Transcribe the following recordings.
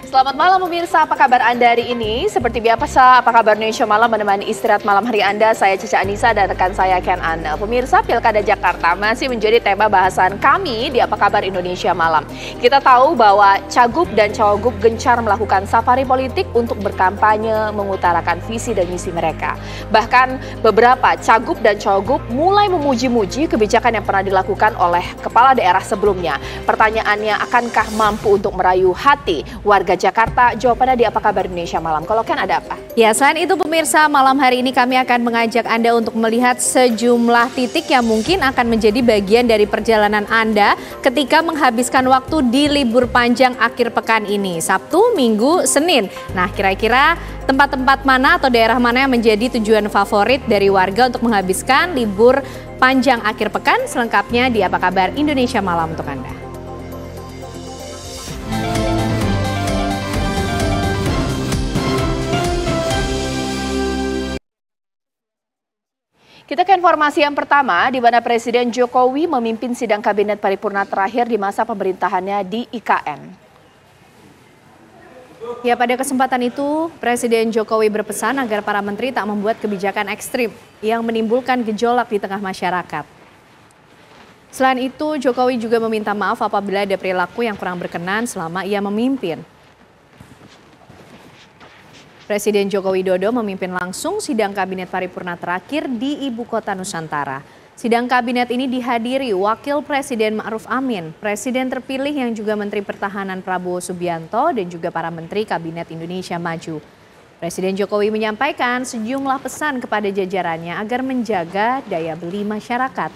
Selamat malam pemirsa, apa kabar Anda hari ini? Seperti biasa, apa kabar Indonesia Malam menemani istirahat malam hari Anda? Saya Cica Anissa dan rekan saya Ken Anne. Pemirsa, Pilkada Jakarta masih menjadi tema bahasan kami di Apa Kabar Indonesia Malam. Kita tahu bahwa Cagup dan Cawagup gencar melakukan safari politik untuk berkampanye mengutarakan visi dan misi mereka. Bahkan beberapa Cagup dan Cawagup mulai memuji-muji kebijakan yang pernah dilakukan oleh kepala daerah sebelumnya. Pertanyaannya, akankah mampu untuk merayu hati warga Jakarta? Jawabannya di Apa Kabar Indonesia Malam. Kalau Ken ada apa? Ya, selain itu pemirsa, malam hari ini kami akan mengajak Anda untuk melihat sejumlah titik yang mungkin akan menjadi bagian dari perjalanan Anda ketika menghabiskan waktu di libur panjang akhir pekan ini, Sabtu, Minggu, Senin. Nah, kira-kira tempat-tempat mana atau daerah mana yang menjadi tujuan favorit dari warga untuk menghabiskan libur panjang akhir pekan? Selengkapnya di Apa Kabar Indonesia Malam untuk Anda. Kita ke informasi yang pertama, di mana Presiden Jokowi memimpin sidang kabinet paripurna terakhir di masa pemerintahannya di IKN. Ya, pada kesempatan itu, Presiden Jokowi berpesan agar para menteri tak membuat kebijakan ekstrim yang menimbulkan gejolak di tengah masyarakat. Selain itu, Jokowi juga meminta maaf apabila ada perilaku yang kurang berkenan selama ia memimpin. Presiden Joko Widodo memimpin langsung sidang kabinet paripurna terakhir di Ibu Kota Nusantara. Sidang kabinet ini dihadiri Wakil Presiden Ma'ruf Amin, Presiden terpilih yang juga Menteri Pertahanan Prabowo Subianto dan juga para Menteri Kabinet Indonesia Maju. Presiden Jokowi menyampaikan sejumlah pesan kepada jajarannya agar menjaga daya beli masyarakat.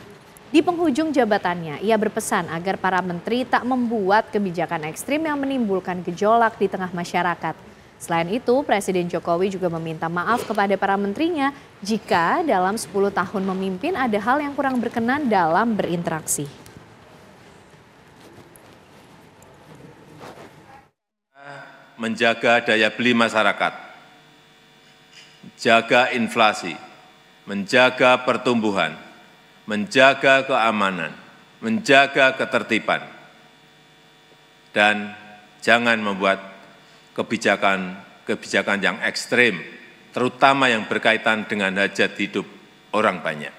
Di penghujung jabatannya, ia berpesan agar para menteri tak membuat kebijakan ekstrim yang menimbulkan gejolak di tengah masyarakat. Selain itu, Presiden Jokowi juga meminta maaf kepada para menterinya jika dalam 10 tahun memimpin ada hal yang kurang berkenan dalam berinteraksi. Menjaga daya beli masyarakat, jaga inflasi, menjaga pertumbuhan, menjaga keamanan, menjaga ketertiban, dan jangan membuat kebijakan yang ekstrim, terutama yang berkaitan dengan hajat hidup orang banyak,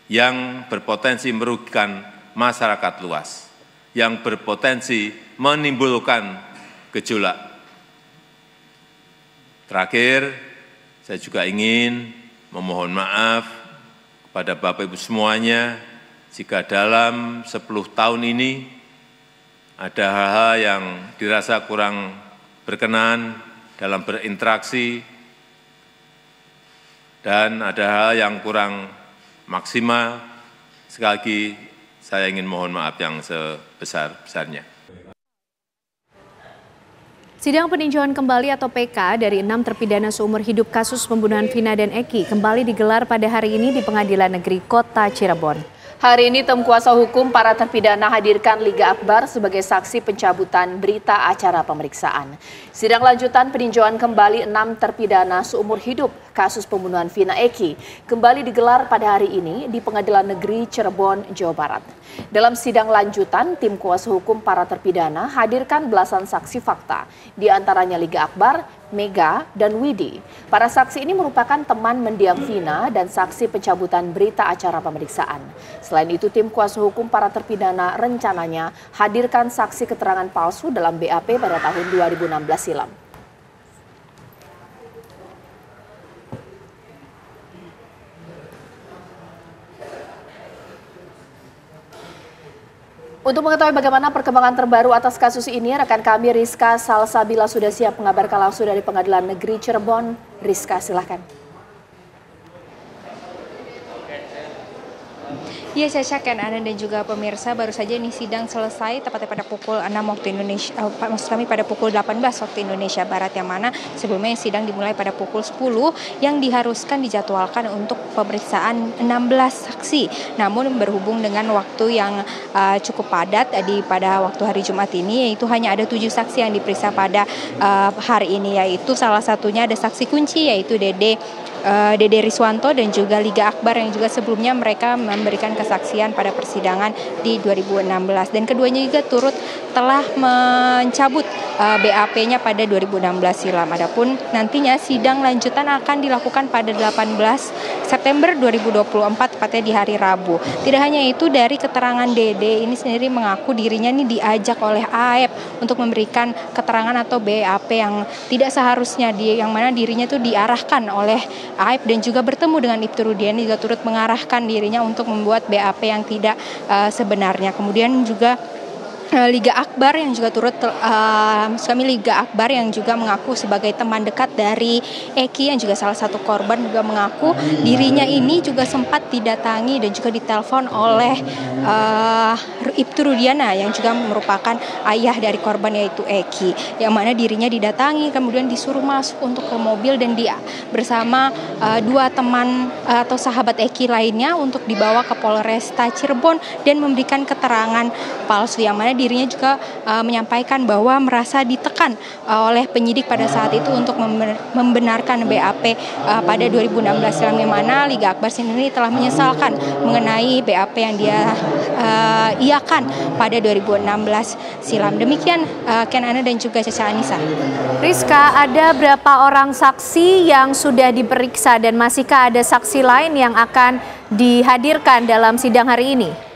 yang berpotensi merugikan masyarakat luas, yang berpotensi menimbulkan gejolak. Terakhir, saya juga ingin memohon maaf kepada Bapak Ibu semuanya jika dalam 10 tahun ini ada hal-hal yang dirasa kurang berkenan dalam berinteraksi dan ada hal yang kurang maksimal. Sekali lagi saya ingin mohon maaf yang sebesar-besarnya. Sidang peninjauan kembali atau PK dari 6 terpidana seumur hidup kasus pembunuhan Vina dan Eki kembali digelar pada hari ini di Pengadilan Negeri Kota Cirebon. Hari ini tim kuasa hukum para terpidana hadirkan Liga Akbar sebagai saksi pencabutan berita acara pemeriksaan. Sidang lanjutan peninjauan kembali 6 terpidana seumur hidup kasus pembunuhan Vina Eki kembali digelar pada hari ini di Pengadilan Negeri Cirebon, Jawa Barat. Dalam sidang lanjutan, tim kuasa hukum para terpidana hadirkan belasan saksi fakta, di antaranya Liga Akbar, Mega, dan Widi. Para saksi ini merupakan teman mendiang Vina dan saksi pencabutan berita acara pemeriksaan. Selain itu, tim kuasa hukum para terpidana rencananya hadirkan saksi keterangan palsu dalam BAP pada tahun 2016 silam. Untuk mengetahui bagaimana perkembangan terbaru atas kasus ini, rekan kami Rizka Salsabila sudah siap mengabarkan langsung dari Pengadilan Negeri Cirebon. Rizka, silakan. Ya, Caca, Ken Anne dan juga pemirsa, baru saja ini sidang selesai tepatnya pada pukul 6 waktu Indonesia, maksud kami pada pukul 18 waktu Indonesia Barat, yang mana sebelumnya sidang dimulai pada pukul 10 yang diharuskan dijadwalkan untuk pemeriksaan 16 saksi. Namun berhubung dengan waktu yang cukup padat pada waktu hari Jumat ini, yaitu hanya ada 7 saksi yang diperiksa pada hari ini, yaitu salah satunya ada saksi kunci yaitu Dede Dede Riswanto dan juga Liga Akbar yang juga sebelumnya mereka memberikan kesaksian pada persidangan di 2016, dan keduanya juga turut telah mencabut BAP-nya pada 2016 silam. Adapun nantinya sidang lanjutan akan dilakukan pada 18 September 2024 tepatnya di hari Rabu. Tidak hanya itu, dari keterangan Dede ini sendiri mengaku dirinya ini diajak oleh AF untuk memberikan keterangan atau BAP yang tidak seharusnya, yang mana dirinya itu diarahkan oleh AF dan juga bertemu dengan Ibtu Rudiana juga turut mengarahkan dirinya untuk membuat BAP yang tidak sebenarnya. Kemudian juga Liga Akbar yang juga turut suami Liga Akbar yang juga mengaku sebagai teman dekat dari Eki yang juga salah satu korban juga mengaku dirinya ini juga sempat didatangi dan juga ditelepon oleh Ibtu Rudiana yang juga merupakan ayah dari korban yaitu Eki, yang mana dirinya didatangi kemudian disuruh masuk untuk ke mobil dan dia bersama dua teman atau sahabat Eki lainnya untuk dibawa ke Polresta Cirebon dan memberikan keterangan palsu, yang mana dirinya juga menyampaikan bahwa merasa ditekan oleh penyidik pada saat itu untuk membenarkan BAP pada 2016 silam, yang mana Liga Akbar sendiri telah menyesalkan mengenai BAP yang dia iakan pada 2016 silam. Demikian Ken Ana dan juga Caca Anissa. Rizka, ada berapa orang saksi yang sudah diperiksa dan masihkah ada saksi lain yang akan dihadirkan dalam sidang hari ini?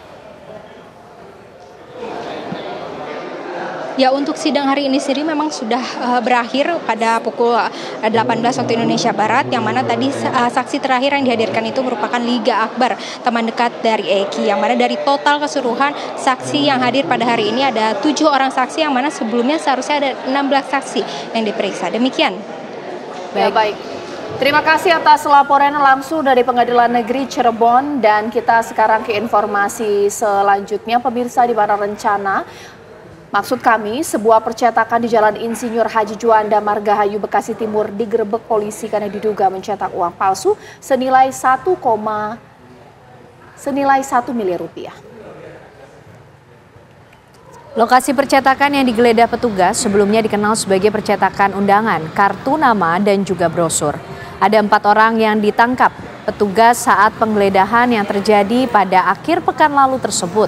Ya, untuk sidang hari ini sendiri memang sudah berakhir pada pukul 18 waktu Indonesia Barat, yang mana tadi saksi terakhir yang dihadirkan itu merupakan Liga Akbar, teman dekat dari Eki, yang mana dari total keseluruhan saksi yang hadir pada hari ini ada 7 orang saksi, yang mana sebelumnya seharusnya ada 16 saksi yang diperiksa. Demikian. Baik. Terima kasih atas laporan langsung dari Pengadilan Negeri Cirebon, dan kita sekarang ke informasi selanjutnya. Pemirsa, di mana rencana maksud kami, sebuah percetakan di Jalan Insinyur Haji Juanda, Margahayu, Bekasi Timur digerebek polisi karena diduga mencetak uang palsu senilai 1 miliar rupiah. Lokasi percetakan yang digeledah petugas sebelumnya dikenal sebagai percetakan undangan, kartu nama, dan juga brosur. Ada 4 orang yang ditangkap petugas saat penggeledahan yang terjadi pada akhir pekan lalu tersebut.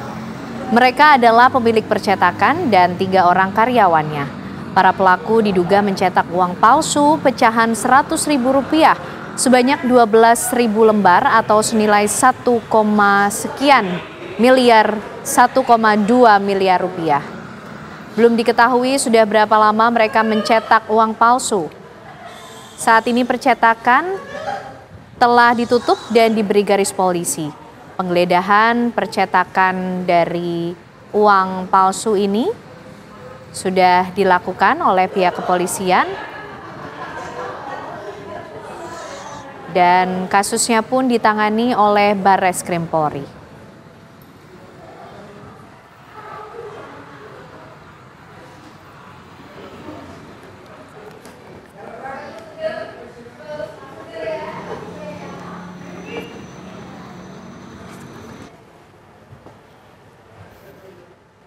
Mereka adalah pemilik percetakan dan 3 orang karyawannya. Para pelaku diduga mencetak uang palsu pecahan Rp100.000 sebanyak 12.000 lembar atau senilai 1,2 miliar rupiah. Belum diketahui sudah berapa lama mereka mencetak uang palsu. Saat ini percetakan telah ditutup dan diberi garis polisi. Penggeledahan percetakan dari uang palsu ini sudah dilakukan oleh pihak kepolisian dan kasusnya pun ditangani oleh Barreskrim Polri.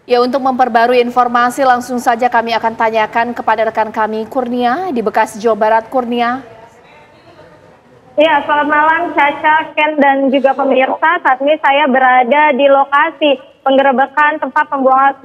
Ya, untuk memperbarui informasi langsung saja kami akan tanyakan kepada rekan kami Kurnia di Bekasi, Jawa Barat. Kurnia. Ya, selamat malam Caca, Ken, dan juga pemirsa. Saat ini saya berada di lokasi penggerebekan tempat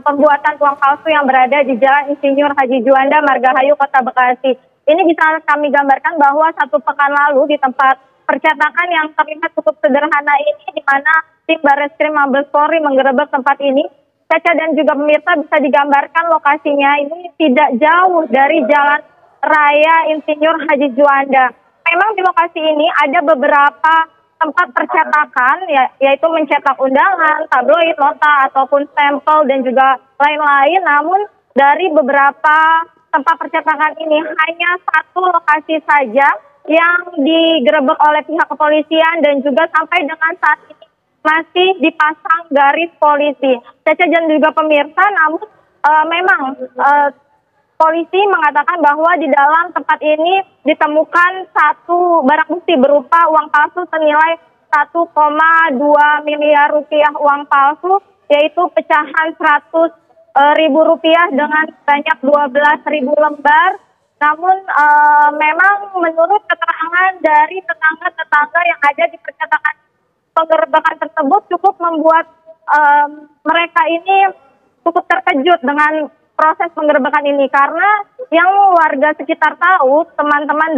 pembuatan uang palsu yang berada di Jalan Insinyur Haji Juanda, Margahayu, Kota Bekasi. Ini bisa kami gambarkan bahwa 1 pekan lalu di tempat percetakan yang terlihat cukup sederhana ini, di mana tim Barreskrim Mabes Polri menggerebek tempat ini. Caca dan juga pemirsa, bisa digambarkan lokasinya ini tidak jauh dari Jalan Raya Insinyur Haji Juanda. Memang di lokasi ini ada beberapa tempat percetakan, yaitu mencetak undangan, tabloid, nota, ataupun stempel, dan juga lain-lain. Namun dari beberapa tempat percetakan ini hanya 1 lokasi saja yang digerebek oleh pihak kepolisian dan juga sampai dengan saat ini masih dipasang garis polisi. Caca dan juga pemirsa, namun memang polisi mengatakan bahwa di dalam tempat ini ditemukan 1 barang bukti berupa uang palsu senilai 1,2 miliar rupiah uang palsu, yaitu pecahan Rp100.000 dengan banyak 12.000 lembar. Namun memang menurut keterangan dari tetangga-tetangga yang ada di percetakan penggerbekan tersebut cukup membuat mereka ini cukup terkejut dengan proses penggerbekan ini, karena yang warga sekitar tahu, teman-teman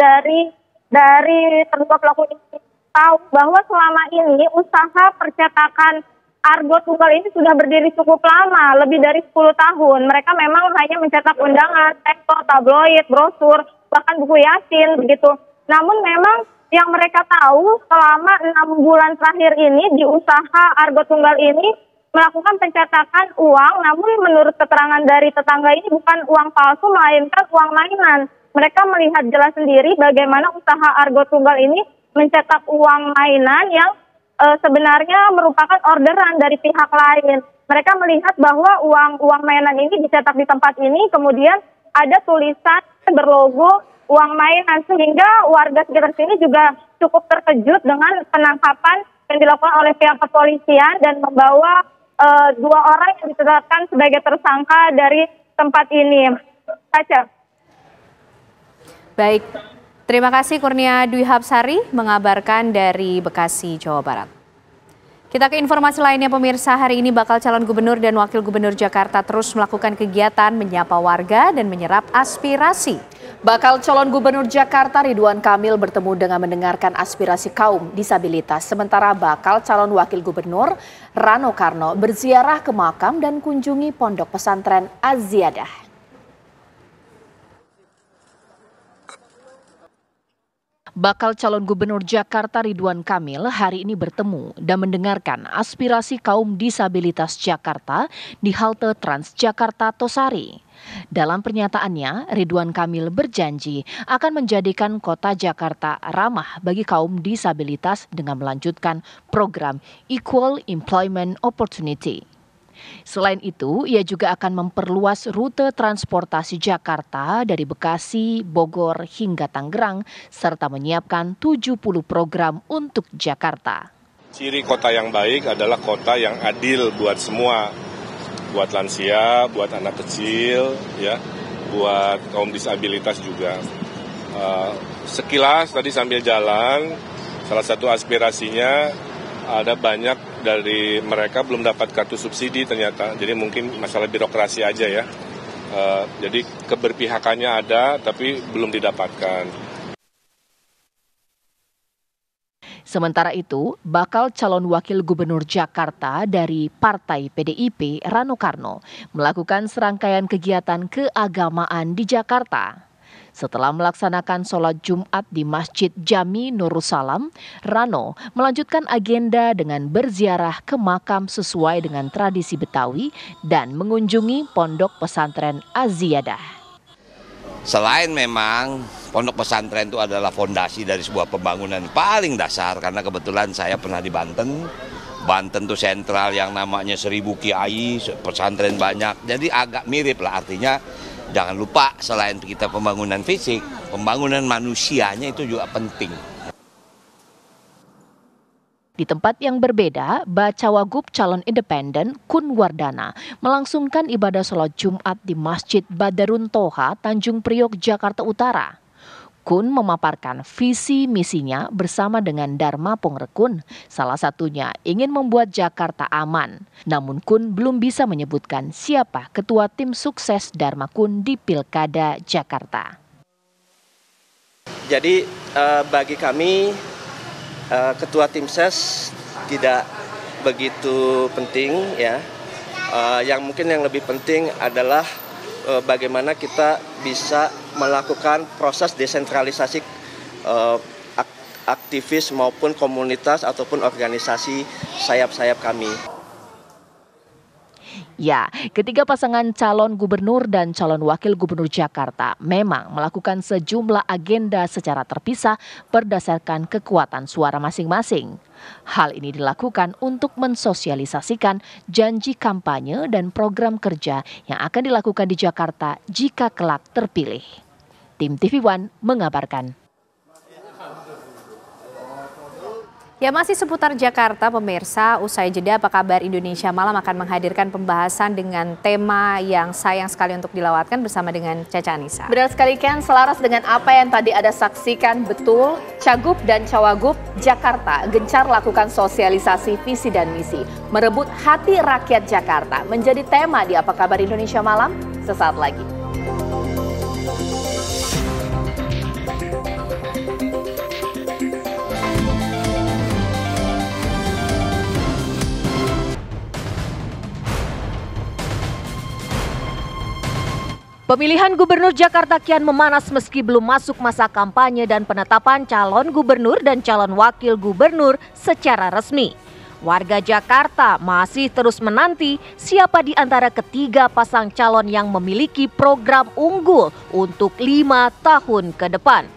dari terduga pelaku ini tahu bahwa selama ini usaha percetakan Argo Tunggal ini sudah berdiri cukup lama, lebih dari 10 tahun. Mereka memang hanya mencetak undangan, tempo, tabloid, brosur, bahkan buku yasin begitu. Namun memang yang mereka tahu selama 6 bulan terakhir ini di usaha Argo Tunggal ini melakukan pencetakan uang, namun menurut keterangan dari tetangga ini bukan uang palsu, melainkan uang mainan. Mereka melihat jelas sendiri bagaimana usaha Argo Tunggal ini mencetak uang mainan yang sebenarnya merupakan orderan dari pihak lain. Mereka melihat bahwa uang mainan ini dicetak di tempat ini, kemudian ada tulisan berlogo uang mainan, sehingga warga sekitar sini juga cukup terkejut dengan penangkapan yang dilakukan oleh pihak kepolisian dan membawa 2 orang yang ditetapkan sebagai tersangka dari tempat ini. Caca. Baik, terima kasih Kurnia Dwi Hapsari mengabarkan dari Bekasi, Jawa Barat. Kita ke informasi lainnya pemirsa, hari ini bakal calon gubernur dan wakil gubernur Jakarta terus melakukan kegiatan menyapa warga dan menyerap aspirasi. Bakal calon gubernur Jakarta Ridwan Kamil bertemu dengan mendengarkan aspirasi kaum disabilitas. Sementara bakal calon wakil gubernur Rano Karno berziarah ke makam dan kunjungi pondok pesantren Az-Ziyadah. Bakal calon gubernur Jakarta Ridwan Kamil hari ini bertemu dan mendengarkan aspirasi kaum disabilitas Jakarta di halte Transjakarta Tosari. Dalam pernyataannya, Ridwan Kamil berjanji akan menjadikan kota Jakarta ramah bagi kaum disabilitas dengan melanjutkan program Equal Employment Opportunity. Selain itu, ia juga akan memperluas rute transportasi Jakarta dari Bekasi, Bogor hingga Tangerang, serta menyiapkan 70 program untuk Jakarta. Ciri kota yang baik adalah kota yang adil buat semua, buat lansia, buat anak kecil, ya, buat kaum disabilitas juga. Sekilas tadi sambil jalan, salah satu aspirasinya ada banyak dari mereka belum dapat kartu subsidi ternyata, jadi mungkin masalah birokrasi aja ya. Jadi keberpihakannya ada tapi belum didapatkan. Sementara itu, bakal calon wakil gubernur Jakarta dari Partai PDIP Rano Karno melakukan serangkaian kegiatan keagamaan di Jakarta. Setelah melaksanakan sholat Jumat di Masjid Jami Nurussalam, Rano melanjutkan agenda dengan berziarah ke makam sesuai dengan tradisi Betawi dan mengunjungi pondok pesantren Az-Ziyadah. Selain memang pondok pesantren itu adalah fondasi dari sebuah pembangunan paling dasar, karena kebetulan saya pernah di Banten. Banten itu sentral yang namanya 1000 kiai, pesantren banyak, jadi agak mirip lah artinya. Jangan lupa selain kita pembangunan fisik, pembangunan manusianya itu juga penting. Di tempat yang berbeda, Bacawagup calon independen Kun Wardana melangsungkan ibadah sholat Jumat di Masjid Badarun Toha, Tanjung Priok, Jakarta Utara. Kun memaparkan visi misinya bersama dengan Dharma Pongrekun, salah satunya ingin membuat Jakarta aman. Namun Kun belum bisa menyebutkan siapa ketua tim sukses Dharma Kun di Pilkada Jakarta. Jadi bagi kami ketua tim ses tidak begitu penting ya. Yang mungkin yang lebih penting adalah bagaimana kita bisa melakukan proses desentralisasi aktivis maupun komunitas ataupun organisasi sayap-sayap kami. Ya, ketiga pasangan calon gubernur dan calon wakil gubernur Jakarta memang melakukan sejumlah agenda secara terpisah berdasarkan kekuatan suara masing-masing. Hal ini dilakukan untuk mensosialisasikan janji kampanye dan program kerja yang akan dilakukan di Jakarta jika kelak terpilih. Tim TV One mengabarkan. Ya, masih seputar Jakarta, pemirsa. Usai jeda, Apa Kabar Indonesia Malam akan menghadirkan pembahasan dengan tema yang sayang sekali untuk dilewatkan bersama dengan Caca Anissa. Benar sekali, Ken. Selaras dengan apa yang tadi Anda saksikan, betul, Cagup dan Cawagup Jakarta gencar lakukan sosialisasi visi dan misi. Merebut hati rakyat Jakarta menjadi tema di Apa Kabar Indonesia Malam sesaat lagi. Pemilihan Gubernur Jakarta kian memanas meski belum masuk masa kampanye dan penetapan calon gubernur dan calon wakil gubernur secara resmi. Warga Jakarta masih terus menanti siapa di antara ketiga pasang calon yang memiliki program unggul untuk 5 tahun ke depan.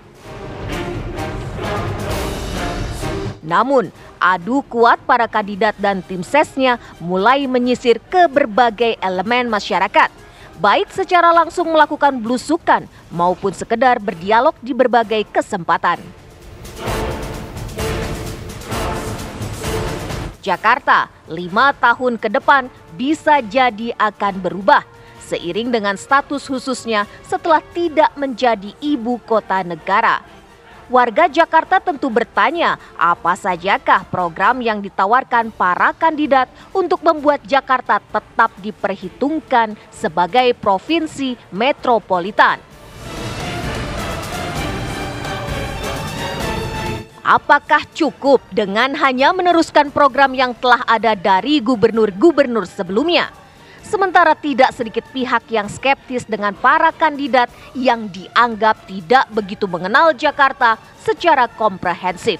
Namun, adu kuat para kandidat dan tim sesnya mulai menyisir ke berbagai elemen masyarakat. Baik secara langsung melakukan belusukan maupun sekedar berdialog di berbagai kesempatan. Jakarta 5 tahun ke depan bisa jadi akan berubah seiring dengan status khususnya setelah tidak menjadi ibu kota negara. Warga Jakarta tentu bertanya, apa sajakah program yang ditawarkan para kandidat untuk membuat Jakarta tetap diperhitungkan sebagai provinsi metropolitan? Apakah cukup dengan hanya meneruskan program yang telah ada dari gubernur-gubernur sebelumnya? Sementara tidak sedikit pihak yang skeptis dengan para kandidat yang dianggap tidak begitu mengenal Jakarta secara komprehensif.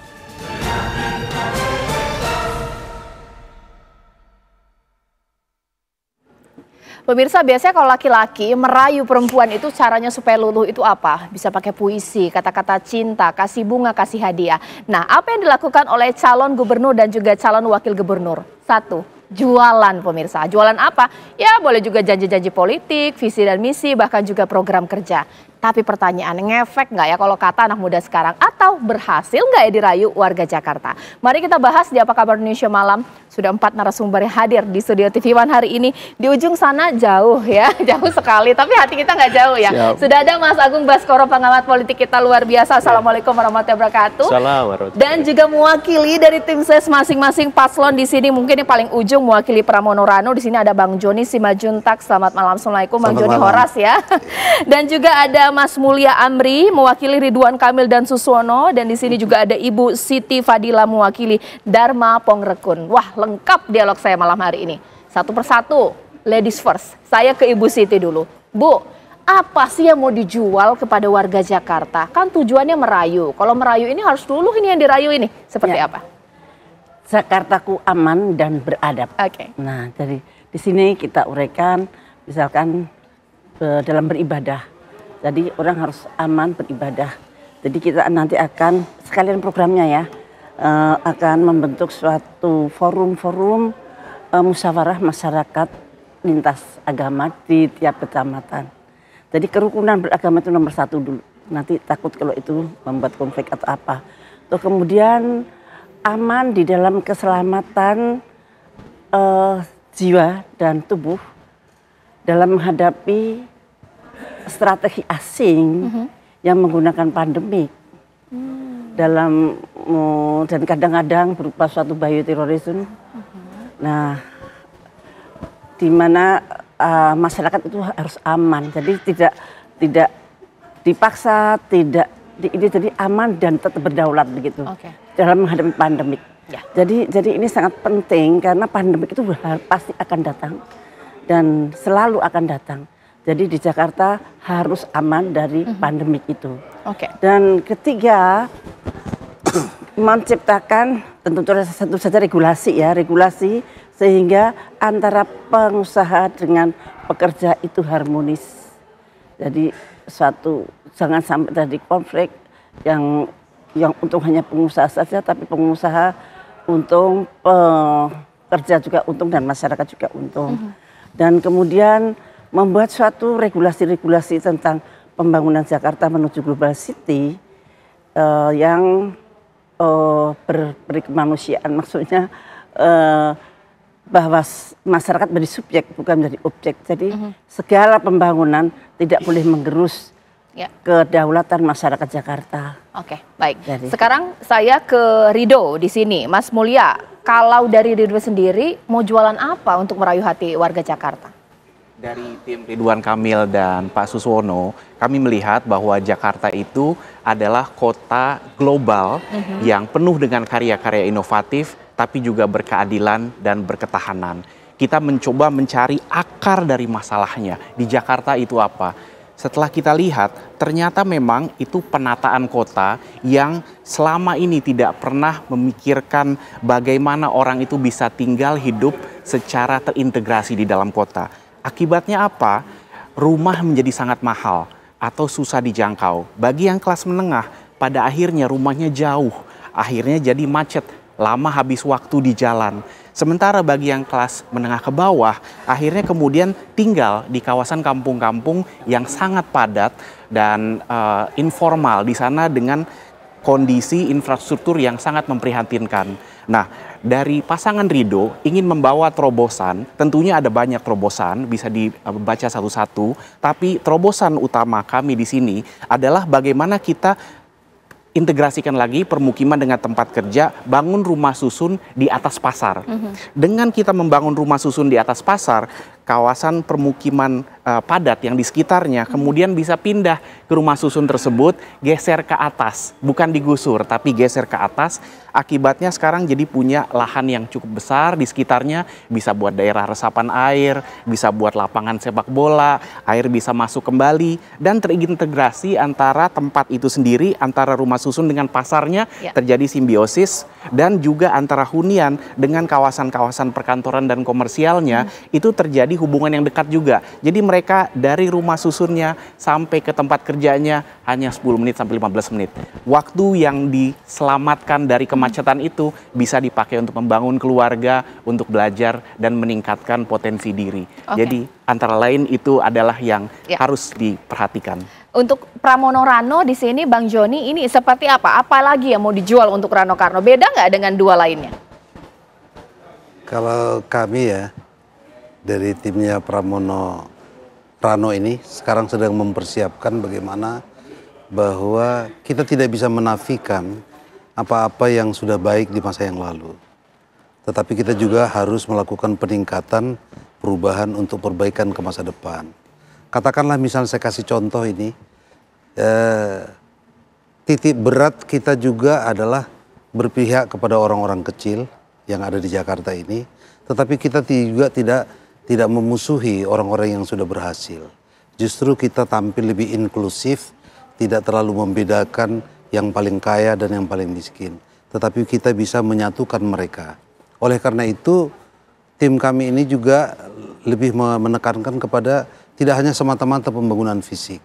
Pemirsa, biasanya kalau laki-laki merayu perempuan itu caranya supaya luluh itu apa? Bisa pakai puisi, kata-kata cinta, kasih bunga, kasih hadiah. Nah, apa yang dilakukan oleh calon gubernur dan juga calon wakil gubernur? 1. Jualan, pemirsa. Jualan apa? Ya boleh juga janji-janji politik, visi dan misi, bahkan juga program kerja. Tapi pertanyaan, ngefek nggak ya kalau kata anak muda sekarang? Atau berhasil nggak ya dirayu warga Jakarta? Mari kita bahas di Apa Kabar Indonesia Malam. Sudah 4 narasumber yang hadir di studio TV One hari ini. Di ujung sana jauh ya, jauh sekali. Tapi hati kita nggak jauh ya. Siap. Sudah ada Mas Agung Baskoro, pengamat politik kita luar biasa. Assalamualaikum warahmatullahi wabarakatuh. Assalamualaikum. Dan juga mewakili dari tim ses masing-masing paslon di sini. Mungkin yang paling ujung mewakili Pramono Rano. Di sini ada Bang Joni Simajuntak. Selamat malam. Assalamualaikum Bang Joni Horas ya. Dan juga ada Mas Mulya Amri mewakili Ridwan Kamil dan Suswono, dan di sini juga ada Ibu Siti Fadila mewakili Dharma Pongrekun. Wah, lengkap dialog saya malam hari ini. Satu persatu, ladies first. Saya ke Ibu Siti dulu. Bu, apa sih yang mau dijual kepada warga Jakarta? Kan tujuannya merayu. Kalau merayu ini harus dulu ini yang dirayu ini. Seperti apa? Jakartaku aman dan beradab. Oke. Nah, dari di sini kita uraikan misalkan dalam beribadah. Jadi orang harus aman beribadah. Jadi kita nanti akan sekalian programnya ya akan membentuk suatu forum-forum musyawarah masyarakat lintas agama di tiap kecamatan. Jadi kerukunan beragama itu nomor 1 dulu. Nanti takut kalau itu membuat konflik atau apa. Terus kemudian aman di dalam keselamatan jiwa dan tubuh dalam menghadapi strategi asing yang menggunakan pandemik dalam dan kadang-kadang berupa suatu bioterorisme. Nah, di mana masyarakat itu harus aman, jadi tidak dipaksa, tidak ini jadi aman dan tetap berdaulat begitu dalam menghadapi pandemik. Ya. Jadi ini sangat penting karena pandemik itu pasti akan datang dan selalu akan datang. Jadi di Jakarta harus aman dari pandemik itu. Dan ketiga, menciptakan tentu saja regulasi ya, regulasi sehingga antara pengusaha dengan pekerja itu harmonis. Jadi jangan sampai terjadi konflik yang untung hanya pengusaha saja, tapi pengusaha untung, pekerja juga untung dan masyarakat juga untung. Dan kemudian membuat suatu regulasi-regulasi tentang pembangunan Jakarta menuju Global City yang berkemanusiaan, maksudnya bahwa masyarakat menjadi subjek bukan menjadi objek. Jadi segala pembangunan tidak boleh menggerus kedaulatan masyarakat Jakarta. Oke, baik. Sekarang saya ke Rido di sini, Mas Mulya. Kalau dari Rido sendiri mau jualan apa untuk merayu hati warga Jakarta? Dari tim Ridwan Kamil dan Pak Suswono, kami melihat bahwa Jakarta itu adalah kota global yang penuh dengan karya-karya inovatif, tapi juga berkeadilan dan berketahanan. Kita mencoba mencari akar dari masalahnya. Di Jakarta itu apa? Setelah kita lihat, ternyata memang itu penataan kota yang selama ini tidak pernah memikirkan bagaimana orang itu bisa tinggal hidup secara terintegrasi di dalam kota. Akibatnya apa? Rumah menjadi sangat mahal atau susah dijangkau. Bagi yang kelas menengah, pada akhirnya rumahnya jauh. Akhirnya jadi macet, lama habis waktu di jalan. Sementara bagi yang kelas menengah ke bawah, akhirnya kemudian tinggal di kawasan kampung-kampung yang sangat padat dan informal di sana dengan kondisi infrastruktur yang sangat memprihatinkan. Nah, dari pasangan Rido ingin membawa terobosan, tentunya ada banyak terobosan, bisa dibaca satu-satu, tapi terobosan utama kami di sini adalah bagaimana kita integrasikan lagi permukiman dengan tempat kerja, bangun rumah susun di atas pasar. Dengan kita membangun rumah susun di atas pasar, kawasan permukiman padat yang di sekitarnya kemudian bisa pindah ke rumah susun tersebut, geser ke atas, bukan digusur tapi geser ke atas. Akibatnya sekarang jadi punya lahan yang cukup besar di sekitarnya, bisa buat daerah resapan air, bisa buat lapangan sepak bola, air bisa masuk kembali, dan terintegrasi antara tempat itu sendiri, antara rumah susun dengan pasarnya, terjadi simbiosis, dan juga antara hunian dengan kawasan-kawasan perkantoran dan komersialnya, itu terjadi hubungan yang dekat juga. Jadi mereka dari rumah susunnya sampai ke tempat kerjanya hanya 10 menit sampai 15 menit. Waktu yang diselamatkan dari kemacetan itu bisa dipakai untuk membangun keluarga, untuk belajar dan meningkatkan potensi diri. Jadi antara lain itu adalah yang harus diperhatikan. Untuk Pramono Rano di sini, Bang Joni, ini seperti apa? Apalagi yang mau dijual untuk Rano Karno? Beda nggak dengan dua lainnya? Kalau kami ya, dari timnya Pramono Rano ini sekarang sedang mempersiapkan bagaimana bahwa kita tidak bisa menafikan apa-apa yang sudah baik di masa yang lalu. Tetapi kita juga harus melakukan peningkatan perubahan untuk perbaikan ke masa depan. Katakanlah misalnya saya kasih contoh ini, titik berat kita juga adalah berpihak kepada orang-orang kecil yang ada di Jakarta ini. Tetapi kita juga tidak memusuhi orang-orang yang sudah berhasil. Justru kita tampil lebih inklusif, tidak terlalu membedakan yang paling kaya dan yang paling miskin. Tetapi kita bisa menyatukan mereka. Oleh karena itu, tim kami ini juga lebih menekankan kepada tidak hanya semata-mata pembangunan fisik.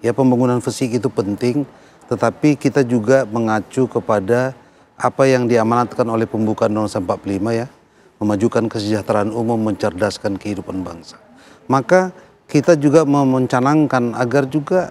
Ya, pembangunan fisik itu penting, tetapi kita juga mengacu kepada apa yang diamanatkan oleh pembukaan Undang-Undang 45 ya, memajukan kesejahteraan umum, mencerdaskan kehidupan bangsa. Maka kita juga mencanangkan agar juga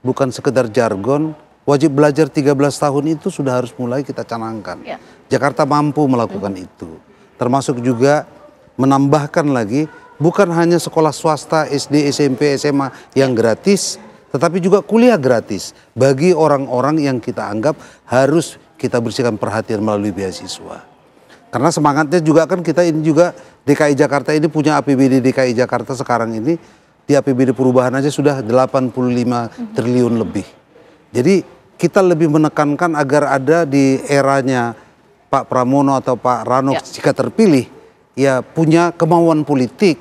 bukan sekedar jargon, wajib belajar 13 tahun itu sudah harus mulai kita canangkan. Jakarta mampu melakukan itu. Termasuk juga menambahkan lagi, bukan hanya sekolah swasta, SD, SMP, SMA yang gratis, tetapi juga kuliah gratis bagi orang-orang yang kita anggap harus kita bersihkan perhatian melalui beasiswa. Karena semangatnya juga kan kita ini juga DKI Jakarta ini punya APBD DKI Jakarta sekarang ini di APBD perubahan aja sudah 85 triliun lebih. Jadi kita lebih menekankan agar ada di eranya Pak Pramono atau Pak Rano jika terpilih ya punya kemauan politik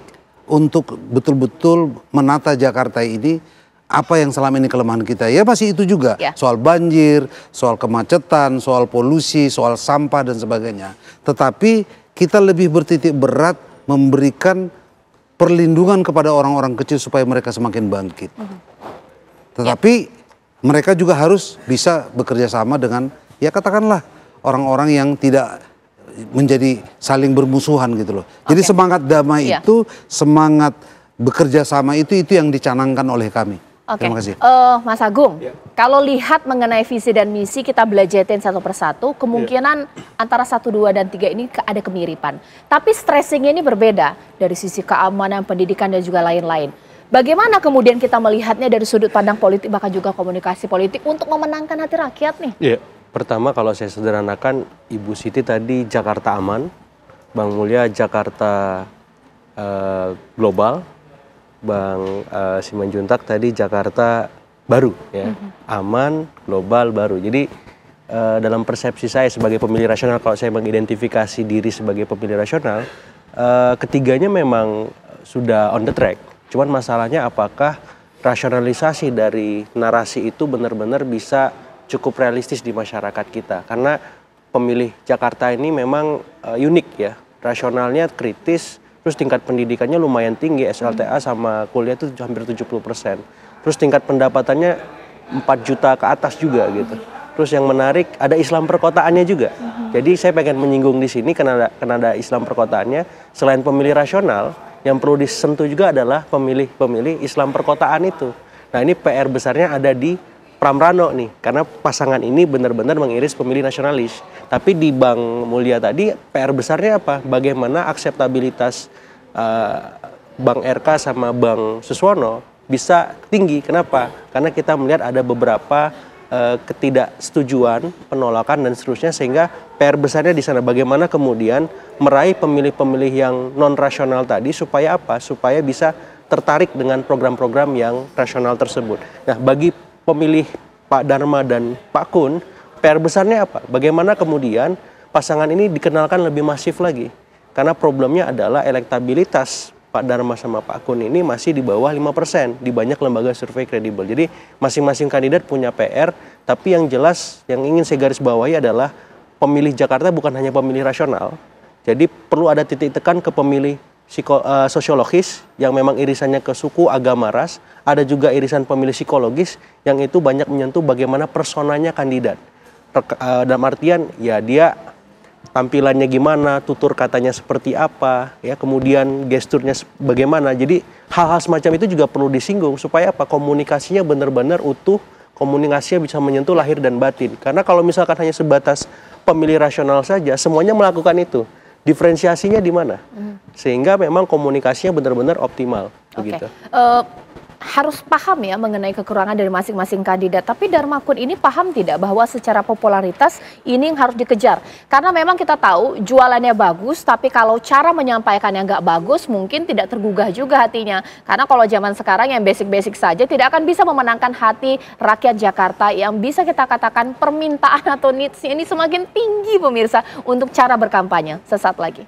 untuk betul-betul menata Jakarta ini. Apa yang selama ini kelemahan kita ya masih itu juga soal banjir, soal kemacetan, soal polusi, soal sampah dan sebagainya. Tetapi kita lebih bertitik berat memberikan perlindungan kepada orang-orang kecil supaya mereka semakin bangkit. Tetapi mereka juga harus bisa bekerja sama dengan ya katakanlah orang-orang yang tidak menjadi saling bermusuhan gitu loh. Jadi semangat damai itu, semangat bekerja sama itu yang dicanangkan oleh kami. Oke, Terima kasih. Mas Agung, kalau lihat mengenai visi dan misi kita belajarin satu persatu, kemungkinan antara 1, 2, dan 3 ini ada kemiripan. Tapi stressingnya ini berbeda dari sisi keamanan, pendidikan, dan juga lain-lain. Bagaimana kemudian kita melihatnya dari sudut pandang politik, bahkan juga komunikasi politik untuk memenangkan hati rakyat nih? Iya, pertama kalau saya sederhanakan, Ibu Siti tadi Jakarta aman, Bang Mulya Jakarta global, Bang Simanjuntak tadi Jakarta baru, ya, aman, global, baru. Jadi dalam persepsi saya sebagai pemilih rasional, kalau saya mengidentifikasi diri sebagai pemilih rasional, ketiganya memang sudah on the track. Cuman masalahnya apakah rasionalisasi dari narasi itu benar-benar bisa cukup realistis di masyarakat kita. Karena pemilih Jakarta ini memang unik ya, rasionalnya kritis, terus tingkat pendidikannya lumayan tinggi, SLTA sama kuliah itu hampir 70%. Terus tingkat pendapatannya 4 juta ke atas juga gitu. Terus yang menarik ada Islam perkotaannya juga. Jadi saya pengen menyinggung di sini karena ada Islam perkotaannya. Selain pemilih rasional, yang perlu disentuh juga adalah pemilih Islam perkotaan itu. Nah ini PR besarnya ada di Pram Rano nih, karena pasangan ini benar-benar mengiris pemilih nasionalis. Tapi di Bang Mulya tadi PR besarnya apa? Bagaimana akseptabilitas Bang RK sama Bang Suswono bisa tinggi. Kenapa? Karena kita melihat ada beberapa ketidaksetujuan, penolakan dan seterusnya, sehingga PR besarnya di sana bagaimana kemudian meraih pemilih-pemilih yang non rasional tadi supaya apa? Supaya bisa tertarik dengan program-program yang rasional tersebut. Nah, bagi pemilih Pak Dharma dan Pak Kun, PR besarnya apa? Bagaimana kemudian pasangan ini dikenalkan lebih masif lagi? Karena problemnya adalah elektabilitas Pak Dharma sama Pak Kun ini masih di bawah 5% di banyak lembaga survei kredibel. Jadi masing-masing kandidat punya PR, tapi yang jelas yang ingin saya garis bawahi adalah pemilih Jakarta bukan hanya pemilih rasional. Jadi perlu ada titik tekan ke pemilih sosiologis yang memang irisannya ke suku, agama, ras. Ada juga irisan pemilih psikologis yang itu banyak menyentuh bagaimana personanya kandidat. Dalam artian ya dia tampilannya gimana, tutur katanya seperti apa, ya kemudian gesturnya bagaimana. Jadi hal-hal semacam itu juga perlu disinggung supaya apa? Komunikasinya benar-benar utuh, komunikasinya bisa menyentuh lahir dan batin. Karena kalau misalkan hanya sebatas pemilih rasional saja, semuanya melakukan itu. Diferensiasinya di mana? Sehingga memang komunikasinya benar-benar optimal. Begitu. Harus paham ya mengenai kekurangan dari masing-masing kandidat. Tapi Dharma Kun ini paham tidak bahwa secara popularitas ini yang harus dikejar? Karena memang kita tahu jualannya bagus, tapi kalau cara menyampaikannya nggak bagus, mungkin tidak tergugah juga hatinya. Karena kalau zaman sekarang yang basic-basic saja tidak akan bisa memenangkan hati rakyat Jakarta yang bisa kita katakan permintaan atau needs ini semakin tinggi pemirsa untuk cara berkampanye. Sesaat lagi.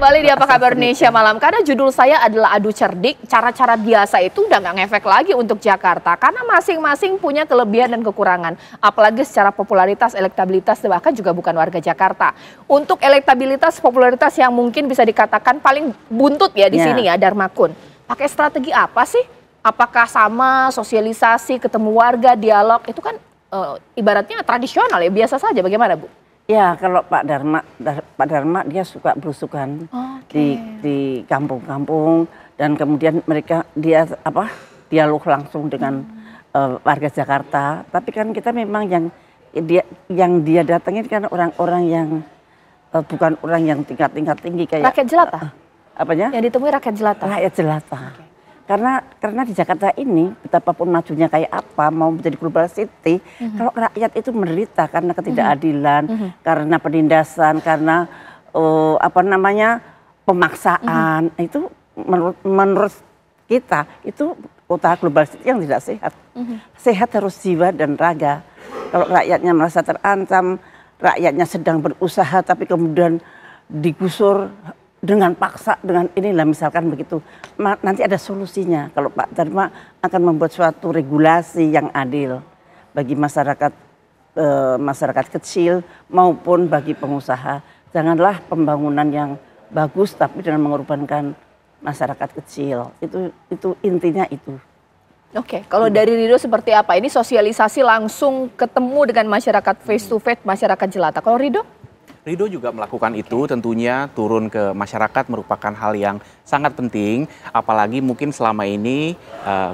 Kembali di Apa Kabar Indonesia Malam, karena judul saya adalah adu cerdik, cara-cara biasa itu udah nggak ngefek lagi untuk Jakarta, karena masing-masing punya kelebihan dan kekurangan, apalagi secara popularitas, elektabilitas, bahkan juga bukan warga Jakarta. Untuk elektabilitas, popularitas yang mungkin bisa dikatakan paling buntut ya di sini ya, Dharma Kun. Pakai strategi apa sih? Apakah sama sosialisasi, ketemu warga, dialog, itu kan ibaratnya tradisional ya, biasa saja, bagaimana Bu? Ya, kalau Pak Dharma dia suka berusukan di kampung-kampung, dan kemudian dia dialog langsung dengan warga Jakarta. Tapi kan kita memang yang dia datangin kan orang-orang yang bukan orang yang tingkat tinggi kayak rakyat jelata. Apanya? Yang ditemui rakyat jelata. Rakyat jelata. Karena di Jakarta ini betapapun majunya kayak apa, mau menjadi global city, kalau rakyat itu menderita karena ketidakadilan, karena penindasan, karena pemaksaan, itu menurut kita itu kota global city yang tidak sehat. Sehat harus jiwa dan raga. Kalau rakyatnya merasa terancam, rakyatnya sedang berusaha tapi kemudian digusur dengan paksa, dengan inilah misalkan begitu, nanti ada solusinya. Kalau Pak Dharma akan membuat suatu regulasi yang adil bagi masyarakat kecil maupun bagi pengusaha. Janganlah pembangunan yang bagus tapi dengan mengorbankan masyarakat kecil. Itu intinya itu. Oke, kalau dari Ridho seperti apa? Ini sosialisasi langsung ketemu dengan masyarakat face to face, masyarakat jelata. Kalau Ridho? Ridho juga melakukan itu, tentunya turun ke masyarakat merupakan hal yang sangat penting, apalagi mungkin selama ini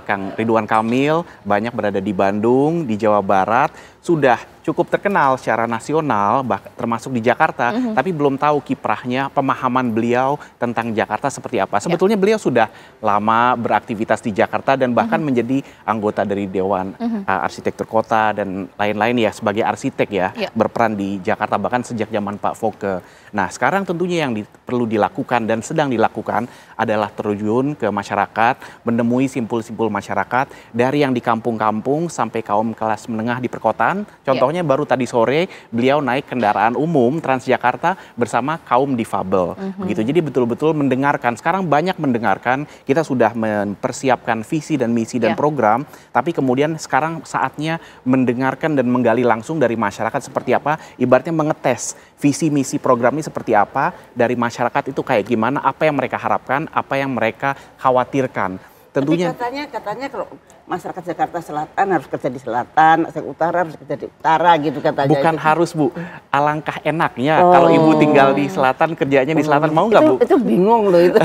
Kang Ridwan Kamil banyak berada di Bandung, di Jawa Barat, sudah cukup terkenal secara nasional, termasuk di Jakarta, tapi belum tahu kiprahnya, pemahaman beliau tentang Jakarta seperti apa. Sebetulnya beliau sudah lama beraktivitas di Jakarta dan bahkan menjadi anggota dari Dewan Arsitektur Kota dan lain-lain ya, sebagai arsitek ya, berperan di Jakarta bahkan sejak zaman Pak Foke. Nah, sekarang tentunya yang perlu dilakukan dan sedang dilakukan adalah terjun ke masyarakat, menemui simpul-simpul masyarakat dari yang di kampung-kampung sampai kaum kelas menengah di perkotaan. Contohnya baru tadi sore beliau naik kendaraan umum Transjakarta bersama kaum difabel. Begitu. Jadi betul-betul mendengarkan. Sekarang banyak mendengarkan, kita sudah mempersiapkan visi dan misi dan program, tapi kemudian sekarang saatnya mendengarkan dan menggali langsung dari masyarakat seperti apa, ibaratnya mengetes visi misi program ini seperti apa, dari masyarakat itu kayak gimana, apa yang mereka harapkan, apa yang mereka khawatirkan. Tentunya katanya kalau masyarakat Jakarta Selatan harus kerja di selatan, masyarakat utara harus kerja di utara gitu katanya. Bukan harus, Bu. Alangkah enaknya kalau Ibu tinggal di selatan, kerjanya di selatan, mau nggak, Bu? Itu bingung loh itu.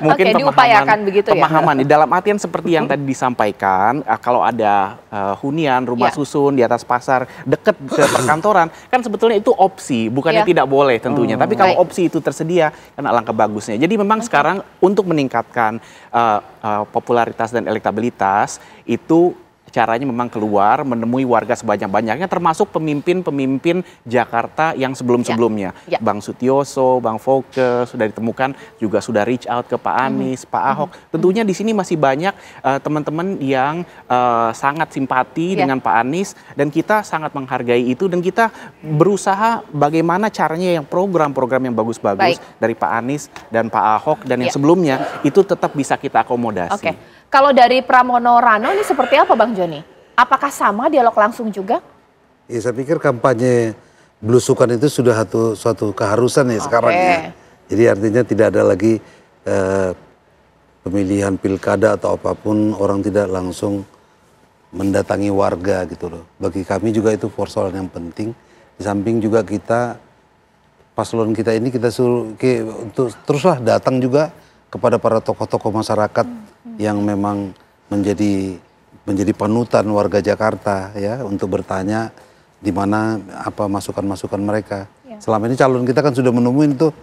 Mungkin diupayakan begitu ya. Pemahaman dalam artian seperti yang tadi disampaikan, kalau ada hunian, rumah susun di atas pasar, dekat ke perkantoran, kan sebetulnya itu opsi, bukannya tidak boleh tentunya. Tapi kalau opsi itu tersedia, kan alangkah bagusnya. Jadi memang sekarang untuk meningkatkan popularitas dan elektabilitas itu caranya memang keluar menemui warga sebanyak-banyaknya, termasuk pemimpin-pemimpin Jakarta yang sebelum-sebelumnya. Bang Sutioso, Bang Foke sudah ditemukan, juga sudah reach out ke Pak Anies, Pak Ahok. Tentunya di sini masih banyak teman-teman yang sangat simpati dengan Pak Anies, dan kita sangat menghargai itu, dan kita berusaha bagaimana caranya yang program-program yang bagus-bagus dari Pak Anies dan Pak Ahok dan yang sebelumnya itu tetap bisa kita akomodasi. Kalau dari Pramono Rano ini seperti apa, Bang Joni? Apakah sama dialog langsung juga? Ya, saya pikir kampanye belusukan itu sudah suatu keharusan ya sekarang ya. Jadi artinya tidak ada lagi pemilihan pilkada atau apapun orang tidak langsung mendatangi warga gitu loh. Bagi kami juga itu persoalan yang penting. Di samping juga kita, paslon kita ini kita suruh untuk teruslah datang juga kepada para tokoh-tokoh masyarakat yang memang menjadi panutan warga Jakarta ya, untuk bertanya di mana apa masukan-masukan mereka. Selama ini calon kita kan sudah menemuin tuh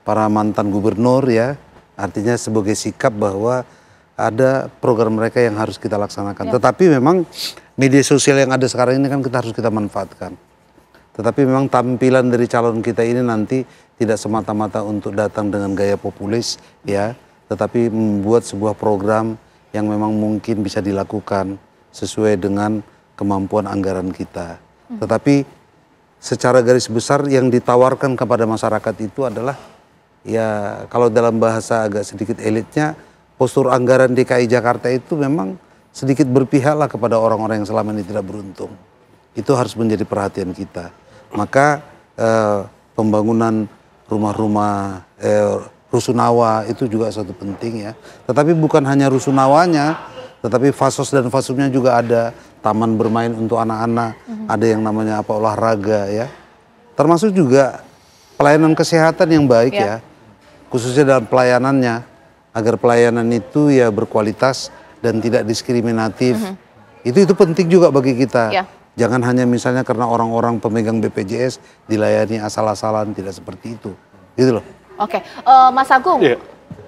para mantan gubernur ya, artinya sebagai sikap bahwa ada program mereka yang harus kita laksanakan. Tetapi memang media sosial yang ada sekarang ini kan harus kita manfaatkan. Tetapi memang tampilan dari calon kita ini nanti tidak semata-mata untuk datang dengan gaya populis ya, tetapi membuat sebuah program yang memang mungkin bisa dilakukan sesuai dengan kemampuan anggaran kita. Tetapi secara garis besar yang ditawarkan kepada masyarakat itu adalah ya, kalau dalam bahasa agak sedikit elitnya, postur anggaran DKI Jakarta itu memang sedikit berpihaklah kepada orang-orang yang selama ini tidak beruntung. Itu harus menjadi perhatian kita. Maka pembangunan rumah-rumah rusunawa itu juga satu penting ya. Tetapi bukan hanya rusunawanya, tetapi fasos dan fasumnya juga ada. Taman bermain untuk anak-anak, ada yang namanya apa olahraga ya. Termasuk juga pelayanan kesehatan yang baik ya. Khususnya dalam pelayanannya, agar pelayanan itu ya berkualitas dan tidak diskriminatif. Itu penting juga bagi kita. Jangan hanya misalnya karena orang-orang pemegang BPJS dilayani asal-asalan, tidak seperti itu. Gitu loh. Oke, Mas Agung,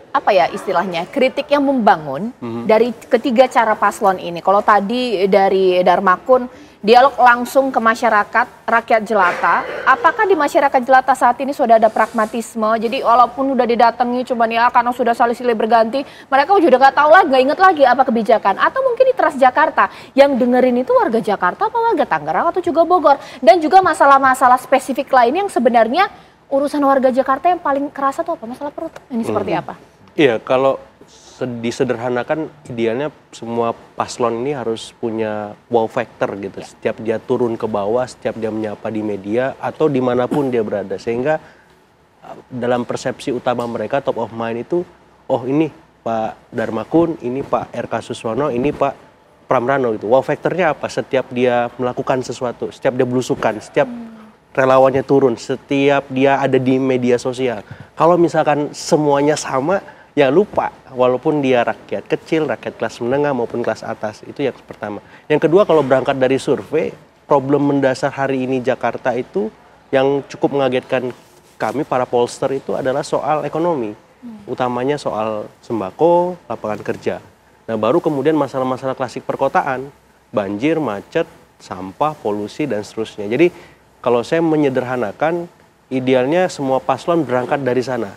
apa ya istilahnya, kritik yang membangun dari ketiga cara paslon ini. Kalau tadi dari Darmakun, dialog langsung ke masyarakat, rakyat jelata. Apakah di masyarakat jelata saat ini sudah ada pragmatisme? Jadi walaupun udah didatangi cuman ya karena sudah silih berganti, mereka juga nggak tahu lagi, nggak inget lagi apa kebijakan. Atau mungkin di Transjakarta, yang dengerin itu warga Jakarta apa warga Tangerang atau juga Bogor. Dan juga masalah-masalah spesifik lain yang sebenarnya urusan warga Jakarta yang paling kerasa tuh apa? Masalah perut. Ini seperti apa? Iya, kalau disederhanakan idealnya semua paslon ini harus punya wow factor gitu. Setiap dia turun ke bawah, setiap dia menyapa di media atau dimanapun dia berada. Sehingga dalam persepsi utama mereka top of mind itu, oh ini Pak Darmakun, ini Pak RK Suswono, ini Pak Pramrano gitu. Wow factornya apa? Setiap dia melakukan sesuatu, setiap dia belusukan, setiap relawannya turun setiap dia ada di media sosial. Kalau misalkan semuanya sama, ya lupa walaupun dia rakyat kecil, rakyat kelas menengah maupun kelas atas. Itu yang pertama. Yang kedua, kalau berangkat dari survei, problem mendasar hari ini Jakarta itu yang cukup mengagetkan kami para pollster itu adalah soal ekonomi. Utamanya soal sembako, lapangan kerja. Nah, baru kemudian masalah-masalah klasik perkotaan, banjir, macet, sampah, polusi, dan seterusnya. Jadi, kalau saya menyederhanakan, idealnya semua paslon berangkat dari sana.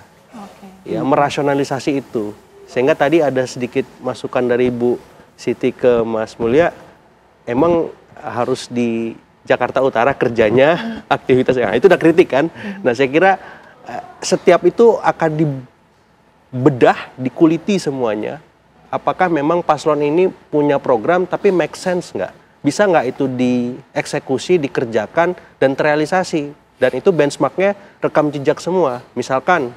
Ya, merasionalisasi itu. Sehingga tadi ada sedikit masukan dari Bu Siti ke Mas Mulya, emang harus di Jakarta Utara kerjanya, aktivitasnya. Nah, itu udah kritik kan? Nah, saya kira setiap itu akan dibedah, dikuliti semuanya. Apakah memang paslon ini punya program tapi make sense nggak? Bisa nggak itu dieksekusi, dikerjakan, dan terrealisasi? Dan itu benchmarknya rekam jejak semua. Misalkan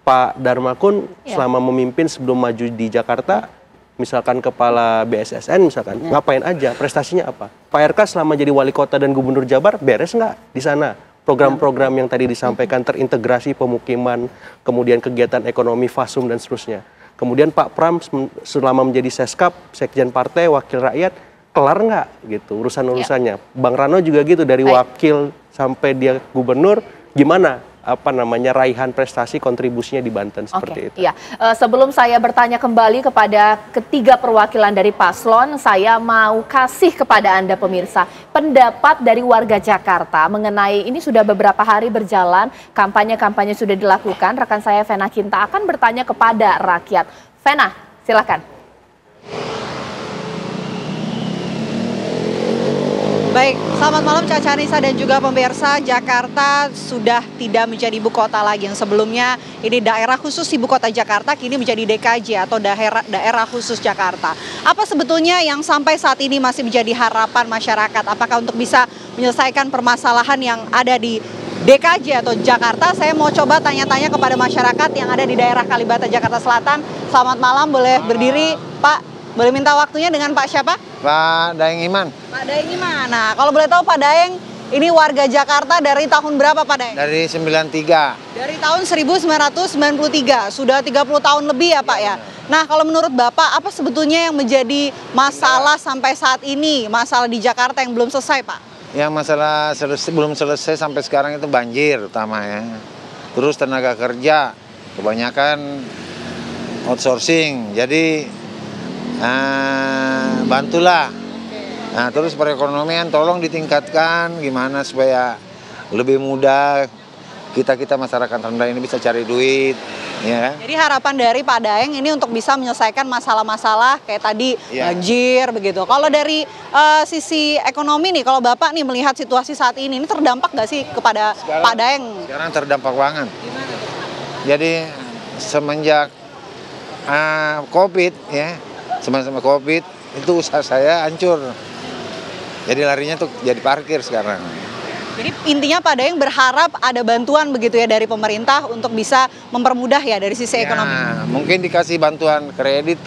Pak Darmakun selama memimpin sebelum maju di Jakarta, misalkan kepala BSSN, misalkan ngapain aja, prestasinya apa? Pak RK selama jadi wali kota dan gubernur Jabar, beres nggak di sana? Program-program yang tadi disampaikan terintegrasi pemukiman, kemudian kegiatan ekonomi, FASUM, dan seterusnya. Kemudian Pak Pram selama menjadi Seskap, Sekjen Partai, Wakil Rakyat, kelar nggak gitu urusan-urusannya. Bang Rano juga gitu, dari wakil sampai dia gubernur, gimana raihan prestasi kontribusinya di Banten seperti itu. Iya. Sebelum saya bertanya kembali kepada ketiga perwakilan dari paslon, saya mau kasih kepada Anda pemirsa pendapat dari warga Jakarta mengenai ini. Sudah beberapa hari berjalan, kampanye-kampanye sudah dilakukan. Rekan saya Vena Kinta akan bertanya kepada rakyat. Vena, silakan. Baik, selamat malam Caca Nisa dan juga pemirsa. Jakarta sudah tidak menjadi ibu kota lagi. Yang sebelumnya ini daerah khusus ibu kota Jakarta, kini menjadi DKJ atau daerah khusus Jakarta. Apa sebetulnya yang sampai saat ini masih menjadi harapan masyarakat? Apakah untuk bisa menyelesaikan permasalahan yang ada di DKJ atau Jakarta? Saya mau coba tanya-tanya kepada masyarakat yang ada di daerah Kalibata, Jakarta Selatan. Selamat malam, boleh berdiri Pak? Boleh minta waktunya dengan Pak siapa? Pak Daeng Iman. Pak Daeng Iman. Nah, kalau boleh tahu Pak Daeng, ini warga Jakarta dari tahun berapa Pak Daeng? Dari 93. Dari tahun 1993. Sudah 30 tahun lebih ya Pak ya. Nah, kalau menurut Bapak, apa sebetulnya yang menjadi masalah sampai saat ini? Masalah di Jakarta yang belum selesai Pak? Yang masalah belum selesai sampai sekarang itu banjir utama ya. Terus tenaga kerja, kebanyakan outsourcing. Jadi bantulah. Nah, terus perekonomian tolong ditingkatkan gimana supaya lebih mudah kita masyarakat rendah ini bisa cari duit, ya kan? Jadi harapan dari Pak Daeng ini untuk bisa menyelesaikan masalah-masalah kayak tadi banjir begitu. Kalau dari sisi ekonomi nih, kalau Bapak nih melihat situasi saat ini terdampak nggak sih kepada Pak Daeng? Sekarang terdampak banget. Jadi semenjak COVID ya. Sama-sama COVID itu usaha saya hancur. Jadi larinya tuh jadi parkir sekarang. Jadi intinya Pak Daeng berharap ada bantuan begitu ya dari pemerintah untuk bisa mempermudah ya dari sisi ekonomi. Mungkin dikasih bantuan kredit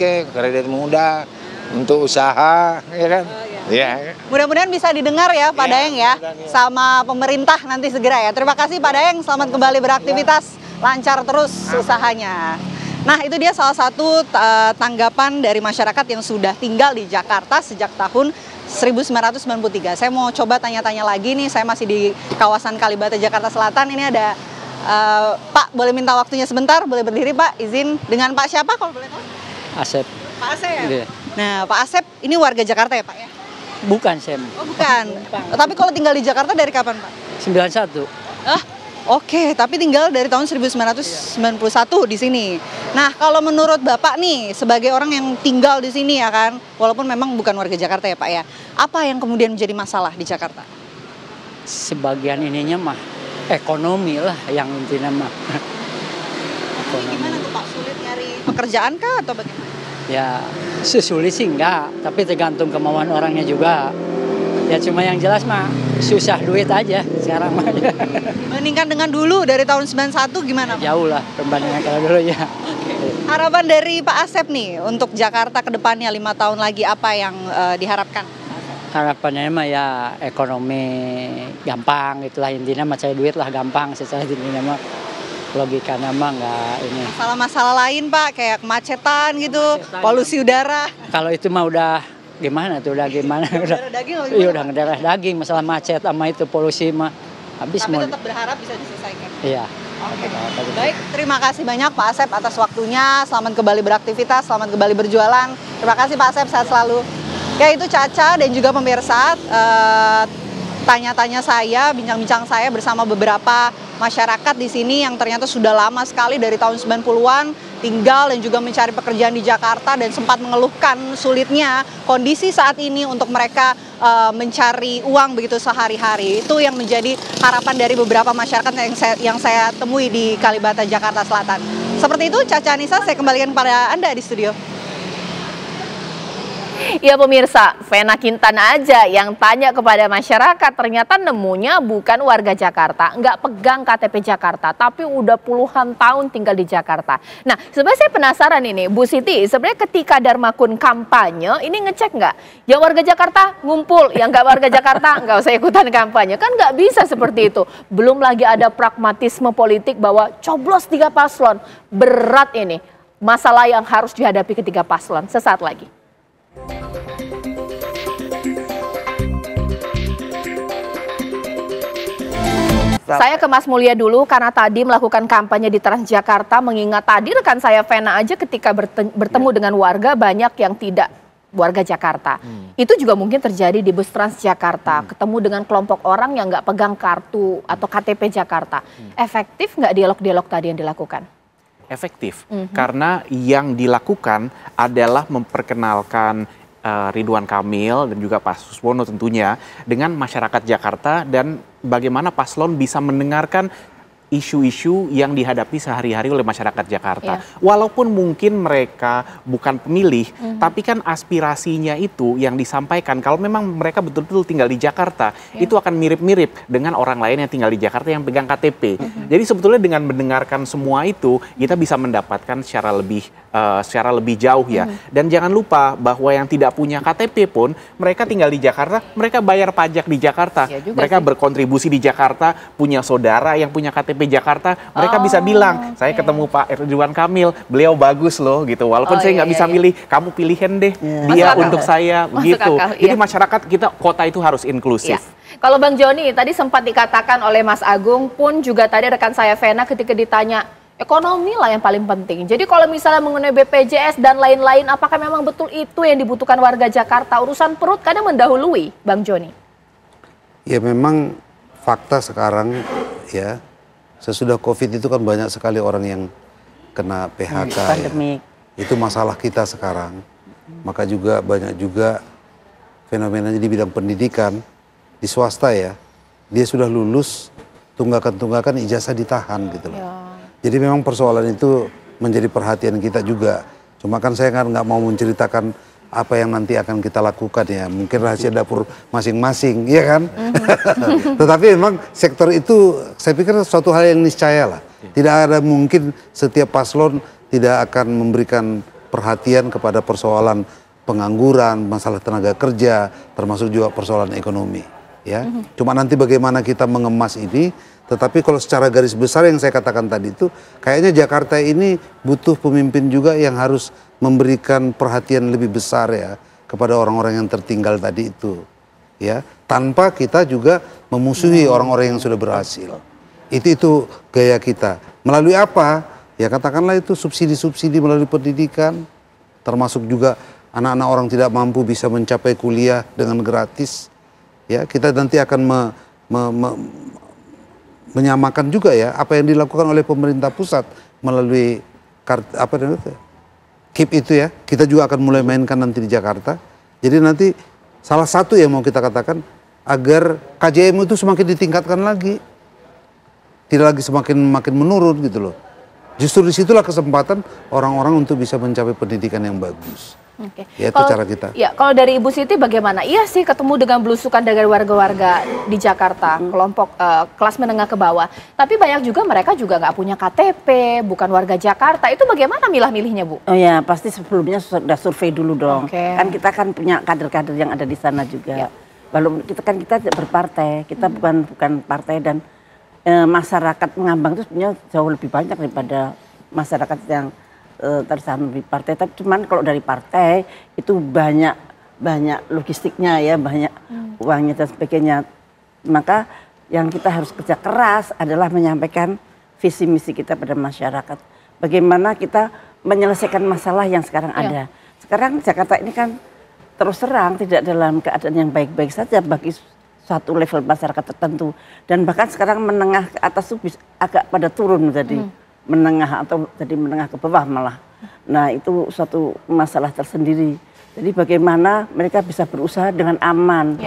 mudah untuk usaha, ya kan? Ya. Mudah-mudahan bisa didengar ya Pak Daeng ya, sama pemerintah nanti segera ya. Terima kasih Pak Daeng, selamat kembali beraktivitas, lancar terus usahanya. Nah, itu dia salah satu tanggapan dari masyarakat yang sudah tinggal di Jakarta sejak tahun 1993. Saya mau coba tanya-tanya lagi nih, saya masih di kawasan Kalibata, Jakarta Selatan. Ini ada Pak, boleh minta waktunya sebentar, boleh berdiri Pak, izin dengan Pak siapa kalau boleh tahu? Asep. Pak Asep ya? Nah, Pak Asep ini warga Jakarta ya Pak ya? Bukan, Sem. Oh bukan, tapi kalau tinggal di Jakarta dari kapan Pak? 91. Oke, tapi tinggal dari tahun 1991 di sini. Nah, kalau menurut Bapak nih, sebagai orang yang tinggal di sini ya kan, walaupun memang bukan warga Jakarta ya Pak ya, apa yang kemudian menjadi masalah di Jakarta? Sebagian ininya mah ekonomi lah yang intinya mah. Gimana tuh Pak, sulit nyari pekerjaan kah atau bagaimana? Ya, sesulit sih enggak, tapi tergantung kemauan orangnya juga. Ya cuma yang jelas mah susah duit aja sekarang mah. Bandingkan dengan dulu dari tahun 91 gimana Pak? Jauh lah perbandingan kalau dulu ya. Harapan dari Pak Asep nih untuk Jakarta ke depannya 5 tahun lagi apa yang diharapkan? Harapannya mah ya ekonomi gampang, itulah intinya mah cari duit lah gampang secara intinya mah. Logikanya mah nggak ini. Masalah-masalah lain Pak, kayak kemacetan gitu, polusi udara. Kalau itu mah udah gimana tuh, udah gimana. Iya udah ngedarah daging, masalah macet sama itu polusi mah. Habis tapi tetap berharap bisa diselesaikan. Iya. Oke. Baik, terima kasih banyak Pak Asep atas waktunya. Selamat kembali beraktivitas, selamat kembali berjualan. Terima kasih Pak Asep, sehat selalu. Ya itu Caca dan juga pemirsa, tanya-tanya saya, bincang-bincang saya bersama beberapa masyarakat di sini yang ternyata sudah lama sekali dari tahun 90-an tinggal dan juga mencari pekerjaan di Jakarta dan sempat mengeluhkan sulitnya kondisi saat ini untuk mereka mencari uang begitu sehari-hari. Itu yang menjadi harapan dari beberapa masyarakat yang saya temui di Kalibata, Jakarta Selatan. Seperti itu, Caca Anissa, saya kembalikan kepada Anda di studio. Ya pemirsa, Vena Kintan aja yang tanya kepada masyarakat, ternyata nemunya bukan warga Jakarta, nggak pegang KTP Jakarta, tapi udah puluhan tahun tinggal di Jakarta. Nah, sebenarnya saya penasaran ini, Bu Siti, sebenarnya ketika Darmakun kampanye, ini ngecek nggak? Yang warga Jakarta ngumpul, yang nggak warga Jakarta nggak usah ikutan kampanye. Kan nggak bisa seperti itu. Belum lagi ada pragmatisme politik bahwa coblos 3 paslon. Berat ini, masalah yang harus dihadapi ketiga paslon. Sesaat lagi. Saya ke Mas Mulya dulu karena tadi melakukan kampanye di Transjakarta, mengingat tadi rekan saya Vena aja ketika bertemu dengan warga banyak yang tidak warga Jakarta. Itu juga mungkin terjadi di bus Transjakarta, ketemu dengan kelompok orang yang nggak pegang kartu atau KTP Jakarta. Efektif nggak dialog-dialog tadi yang dilakukan? Efektif, karena yang dilakukan adalah memperkenalkan Ridwan Kamil dan juga Pak Suswono tentunya dengan masyarakat Jakarta dan bagaimana paslon bisa mendengarkan isu-isu yang dihadapi sehari-hari oleh masyarakat Jakarta. Walaupun mungkin mereka bukan pemilih, tapi kan aspirasinya itu yang disampaikan. Kalau memang mereka betul-betul tinggal di Jakarta, itu akan mirip-mirip dengan orang lain yang tinggal di Jakarta yang pegang KTP. Jadi sebetulnya dengan mendengarkan semua itu, kita bisa mendapatkan secara lebih jauh ya. Dan jangan lupa bahwa yang tidak punya KTP pun, mereka tinggal di Jakarta, mereka bayar pajak di Jakarta. Mereka berkontribusi di Jakarta, punya saudara yang punya KTP Jakarta, mereka bisa bilang, saya ketemu Pak Ridwan Kamil, beliau bagus loh gitu. Walaupun saya nggak bisa milih, kamu pilihin deh dia untuk saya begitu. Jadi masyarakat kita, kota itu harus inklusif. Kalau Bang Joni, tadi sempat dikatakan oleh Mas Agung pun juga tadi rekan saya Vena ketika ditanya, ekonomi lah yang paling penting. Jadi kalau misalnya mengenai BPJS dan lain-lain, apakah memang betul itu yang dibutuhkan warga Jakarta? Urusan perut kadang mendahului, Bang Joni. Ya memang fakta sekarang ya, sesudah COVID itu kan banyak sekali orang yang kena PHK. Ya. Itu masalah kita sekarang. Maka juga banyak juga fenomenanya di bidang pendidikan di swasta ya. Dia sudah lulus, tunggakan-tunggakan ijazah ditahan gitu loh. Jadi memang persoalan itu menjadi perhatian kita juga. Cuma kan saya kan nggak mau menceritakan apa yang nanti akan kita lakukan ya. Mungkin rahasia dapur masing-masing, ya kan? Tetapi memang sektor itu saya pikir suatu hal yang niscaya lah. Tidak ada mungkin setiap paslon tidak akan memberikan perhatian kepada persoalan pengangguran, masalah tenaga kerja, termasuk juga persoalan ekonomi. Ya, cuma nanti bagaimana kita mengemas ini. Tetapi kalau secara garis besar yang saya katakan tadi itu, kayaknya Jakarta ini butuh pemimpin juga yang harus memberikan perhatian lebih besar ya kepada orang-orang yang tertinggal tadi itu, ya, tanpa kita juga memusuhi orang-orang yang sudah berhasil. Itu gaya kita. Melalui apa? Ya katakanlah itu subsidi-subsidi melalui pendidikan, termasuk juga anak-anak orang tidak mampu bisa mencapai kuliah dengan gratis. Ya, kita nanti akan menyamakan juga ya apa yang dilakukan oleh pemerintah pusat melalui KIP itu ya, kita juga akan mulai mainkan nanti di Jakarta. Jadi nanti salah satu yang mau kita katakan agar KJM itu semakin ditingkatkan lagi, tidak lagi makin menurun gitu loh. Justru disitulah kesempatan orang-orang untuk bisa mencapai pendidikan yang bagus. Ya itu cara kita. Ya, kalau dari Ibu Siti bagaimana? Iya sih ketemu dengan belusukan dari warga-warga di Jakarta, kelompok kelas menengah ke bawah. Tapi banyak juga mereka juga nggak punya KTP, bukan warga Jakarta. Itu bagaimana milah-milihnya, Bu? Oh ya, pasti sebelumnya sudah survei dulu dong. Kan kita kan punya kader-kader yang ada di sana juga. Walaupun kita tidak berpartai, kita bukan partai, dan masyarakat Mengambang itu sebenarnya jauh lebih banyak daripada masyarakat yang tercantum di partai. Tapi cuman kalau dari partai itu banyak logistiknya ya, banyak uangnya dan sebagainya. Maka yang kita harus kerja keras adalah menyampaikan visi misi kita pada masyarakat. Bagaimana kita menyelesaikan masalah yang sekarang ada. Sekarang Jakarta ini kan terus terang tidak dalam keadaan yang baik-baik saja bagi suatu level masyarakat tertentu. Dan bahkan sekarang menengah ke atas itu agak pada turun jadi menengah atau jadi menengah ke bawah malah. Nah itu suatu masalah tersendiri. Jadi bagaimana mereka bisa berusaha dengan aman.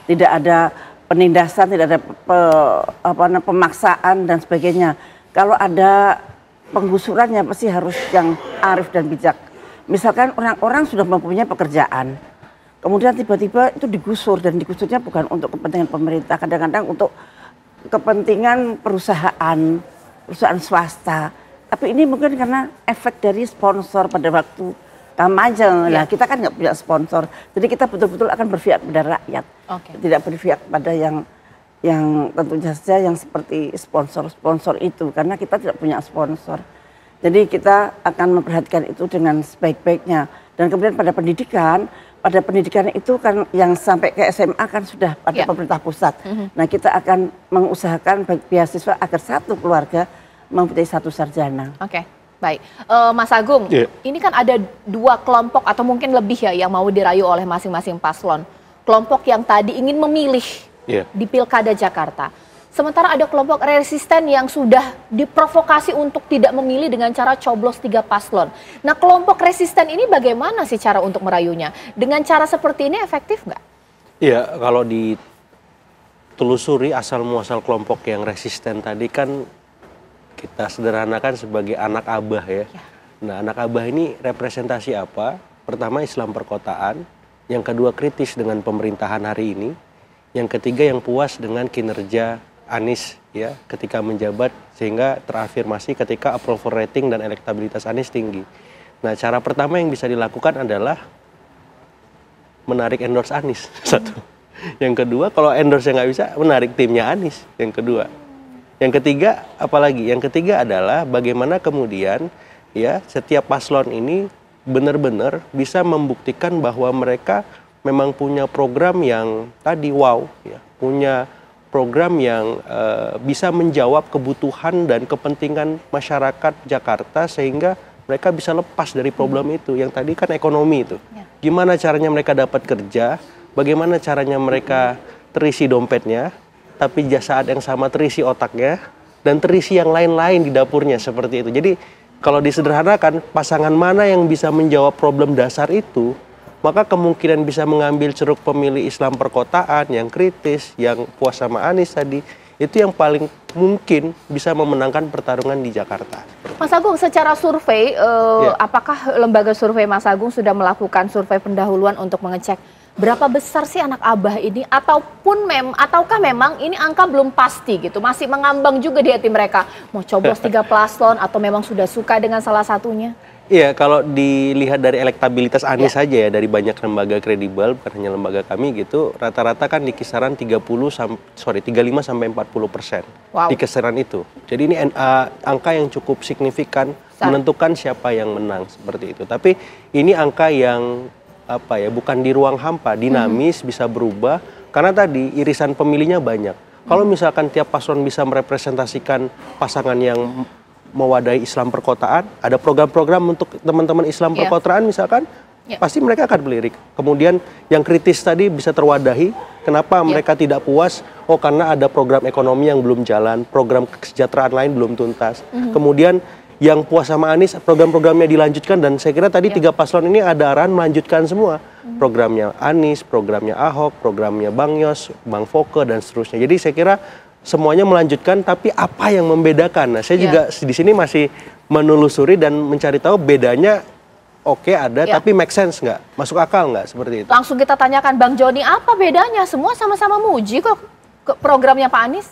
Tidak ada penindasan, tidak ada pemaksaan dan sebagainya. Kalau ada penggusurannya pasti harus yang arif dan bijak. Misalkan orang-orang sudah mempunyai pekerjaan, kemudian tiba-tiba itu digusur, dan digusurnya bukan untuk kepentingan pemerintah, kadang-kadang untuk kepentingan perusahaan swasta. Tapi ini mungkin karena efek dari sponsor pada waktu kampanye. Nah kita kan nggak punya sponsor, jadi kita betul-betul akan berpihak pada rakyat, tidak berpihak pada yang tentunya saja yang seperti sponsor itu, karena kita tidak punya sponsor. Jadi kita akan memperhatikan itu dengan sebaik-baiknya. Dan kemudian pada pendidikan itu kan yang sampai ke SMA kan sudah pada pemerintah pusat. Nah kita akan mengusahakan beasiswa agar satu keluarga mempunyai satu sarjana. Baik, Mas Agung, ini kan ada dua kelompok atau mungkin lebih ya yang mau dirayu oleh masing-masing paslon. Kelompok yang tadi ingin memilih di Pilkada Jakarta. Sementara ada kelompok resisten yang sudah diprovokasi untuk tidak memilih dengan cara coblos 3 paslon. Nah kelompok resisten ini bagaimana sih cara untuk merayunya? Dengan cara seperti ini efektif nggak? Iya, kalau ditelusuri asal muasal kelompok yang resisten tadi kan kita sederhanakan sebagai anak abah ya. Nah anak abah ini representasi apa? Pertama Islam perkotaan, yang kedua kritis dengan pemerintahan hari ini, yang ketiga yang puas dengan kinerja Anies ya ketika menjabat, sehingga terafirmasi ketika approval rating dan elektabilitas Anies tinggi. Nah cara pertama yang bisa dilakukan adalah menarik endorse Anies satu. Yang kedua kalau endorse nggak bisa, menarik timnya Anies yang kedua. Yang ketiga apalagi? Yang ketiga adalah bagaimana kemudian ya setiap paslon ini benar-benar bisa membuktikan bahwa mereka memang punya program yang tadi ya, punya program yang bisa menjawab kebutuhan dan kepentingan masyarakat Jakarta sehingga mereka bisa lepas dari problem itu. Yang tadi kan ekonomi itu. Gimana caranya mereka dapat kerja, bagaimana caranya mereka terisi dompetnya, tapi saat yang sama terisi otaknya, dan terisi yang lain-lain di dapurnya seperti itu. Jadi kalau disederhanakan, pasangan mana yang bisa menjawab problem dasar itu, maka kemungkinan bisa mengambil ceruk pemilih Islam perkotaan yang kritis, yang puas sama Anies tadi, itu yang paling mungkin bisa memenangkan pertarungan di Jakarta. Mas Agung, secara survei, apakah lembaga survei Mas Agung sudah melakukan survei pendahuluan untuk mengecek berapa besar sih anak abah ini, ataukah memang ini angka belum pasti gitu, masih mengambang juga di hati mereka, mau coblos 3 paslon atau memang sudah suka dengan salah satunya? Iya, kalau dilihat dari elektabilitas Anies saja ya, dari banyak lembaga kredibel, bukan hanya lembaga kami gitu, rata-rata kan di kisaran 35 sampai 40%. Di kisaran itu. Jadi ini angka yang cukup signifikan menentukan siapa yang menang seperti itu. Tapi ini angka yang bukan di ruang hampa, dinamis, bisa berubah karena tadi irisan pemilihnya banyak. Kalau misalkan tiap paslon bisa merepresentasikan pasangan yang mewadahi Islam perkotaan, ada program-program untuk teman-teman Islam perkotaan misalkan, pasti mereka akan melirik. Kemudian yang kritis tadi bisa terwadahi, kenapa mereka tidak puas? Oh karena ada program ekonomi yang belum jalan, program kesejahteraan lain belum tuntas. Kemudian yang puas sama Anies, program-programnya dilanjutkan, dan saya kira tadi 3 paslon ini ada arahan melanjutkan semua. Programnya Anies, programnya Ahok, programnya Bang Yos, Bang Foke, dan seterusnya. Jadi saya kira semuanya melanjutkan, tapi apa yang membedakan? Nah, saya juga di sini masih menelusuri dan mencari tahu bedanya. Ada, tapi make sense nggak? Masuk akal nggak seperti itu? Langsung kita tanyakan Bang Joni, apa bedanya? Semua sama-sama muji kok programnya Pak Anies.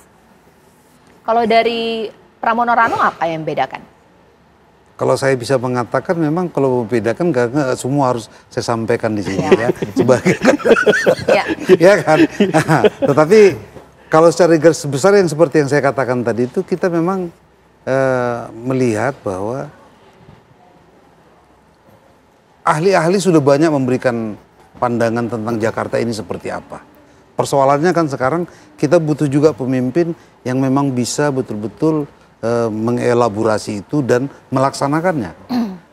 Kalau dari Pramono Rano apa yang membedakan? kalau saya bisa mengatakan memang kalau membedakan nggak semua harus saya sampaikan di sini ya. Sebagai ya kan. Tetapi kalau secara garis besar yang seperti yang saya katakan tadi itu kita memang melihat bahwa ahli-ahli sudah banyak memberikan pandangan tentang Jakarta ini seperti apa. Persoalannya kan sekarang kita butuh juga pemimpin yang memang bisa betul-betul mengelaborasi itu dan melaksanakannya.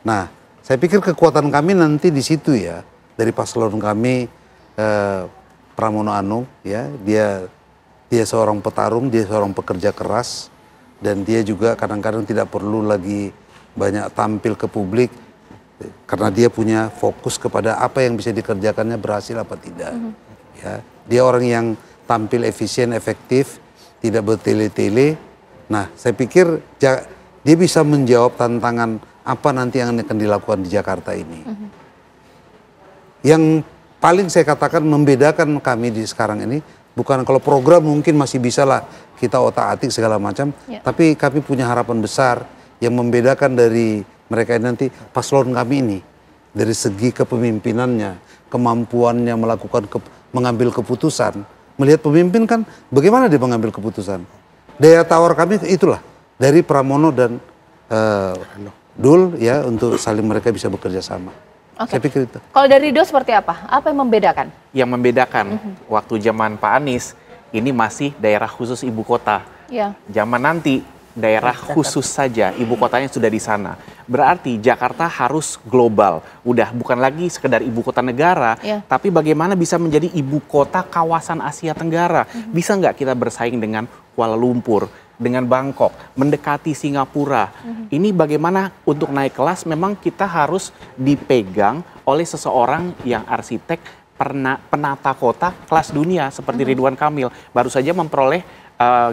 Nah, saya pikir kekuatan kami nanti di situ ya, dari paslon kami Pramono Anung, ya, dia seorang petarung, dia seorang pekerja keras, dan dia juga kadang-kadang tidak perlu lagi banyak tampil ke publik karena dia punya fokus kepada apa yang bisa dikerjakannya berhasil apa tidak. Ya, dia orang yang tampil efisien, efektif, tidak bertele-tele. Nah, saya pikir dia bisa menjawab tantangan apa nanti yang akan dilakukan di Jakarta ini. Yang paling saya katakan membedakan kami di sekarang ini, bukan kalau program mungkin masih bisa lah kita otak-atik segala macam, tapi kami punya harapan besar yang membedakan dari mereka ini nanti paslon kami ini. Dari segi kepemimpinannya, kemampuannya melakukan mengambil keputusan. Melihat pemimpin kan bagaimana dia mengambil keputusan. Daya tawar kami itulah dari Pramono dan Dul ya untuk saling mereka bisa bekerja sama. Saya pikir itu. Kalau dari Do seperti apa? Apa yang membedakan? Yang membedakan waktu zaman Pak Anies ini masih daerah khusus ibu kota. Ya. Zaman nanti daerah khusus saja, ibu kotanya sudah di sana. Berarti Jakarta harus global. Udah bukan lagi sekedar ibu kota negara, tapi bagaimana bisa menjadi ibu kota kawasan Asia Tenggara. Bisa nggak kita bersaing dengan Kuala Lumpur, dengan Bangkok, mendekati Singapura. Ini bagaimana untuk naik kelas memang kita harus dipegang oleh seseorang yang arsitek, penata kota kelas dunia seperti Ridwan Kamil. Baru saja memperoleh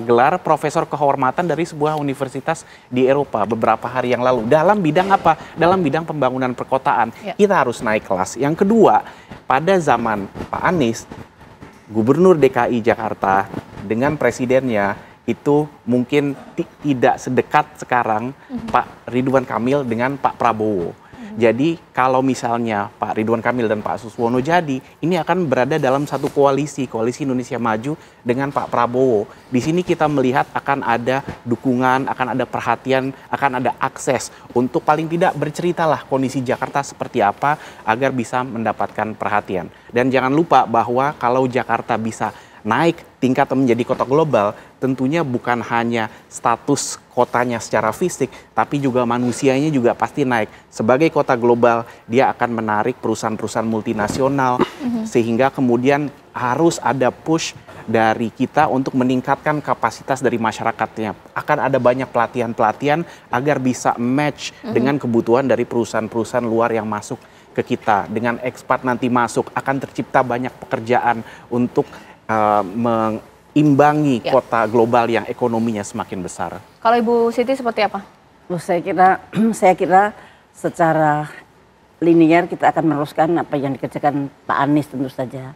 gelar profesor kehormatan dari sebuah universitas di Eropa beberapa hari yang lalu. Dalam bidang apa? Dalam bidang pembangunan perkotaan. Kita harus naik kelas. Yang kedua, pada zaman Pak Anies, Gubernur DKI Jakarta dengan presidennya itu mungkin tidak sedekat sekarang Pak Ridwan Kamil dengan Pak Prabowo. Jadi kalau misalnya Pak Ridwan Kamil dan Pak Suswono jadi, ini akan berada dalam satu koalisi Indonesia Maju dengan Pak Prabowo. Di sini kita melihat akan ada dukungan, akan ada perhatian, akan ada akses untuk paling tidak berceritalah kondisi Jakarta seperti apa agar bisa mendapatkan perhatian. Dan jangan lupa bahwa kalau Jakarta bisa naik tingkat menjadi kota global, tentunya bukan hanya status kotanya secara fisik, tapi juga manusianya juga pasti naik. Sebagai kota global, dia akan menarik perusahaan-perusahaan multinasional, sehingga kemudian harus ada push dari kita untuk meningkatkan kapasitas dari masyarakatnya. Akan ada banyak pelatihan-pelatihan agar bisa match dengan kebutuhan dari perusahaan-perusahaan luar yang masuk ke kita. Dengan ekspat nanti masuk, akan tercipta banyak pekerjaan untuk mengimbangi kota global yang ekonominya semakin besar. Kalau Ibu Siti seperti apa? Saya kira secara linear kita akan meneruskan apa yang dikerjakan Pak Anies tentu saja.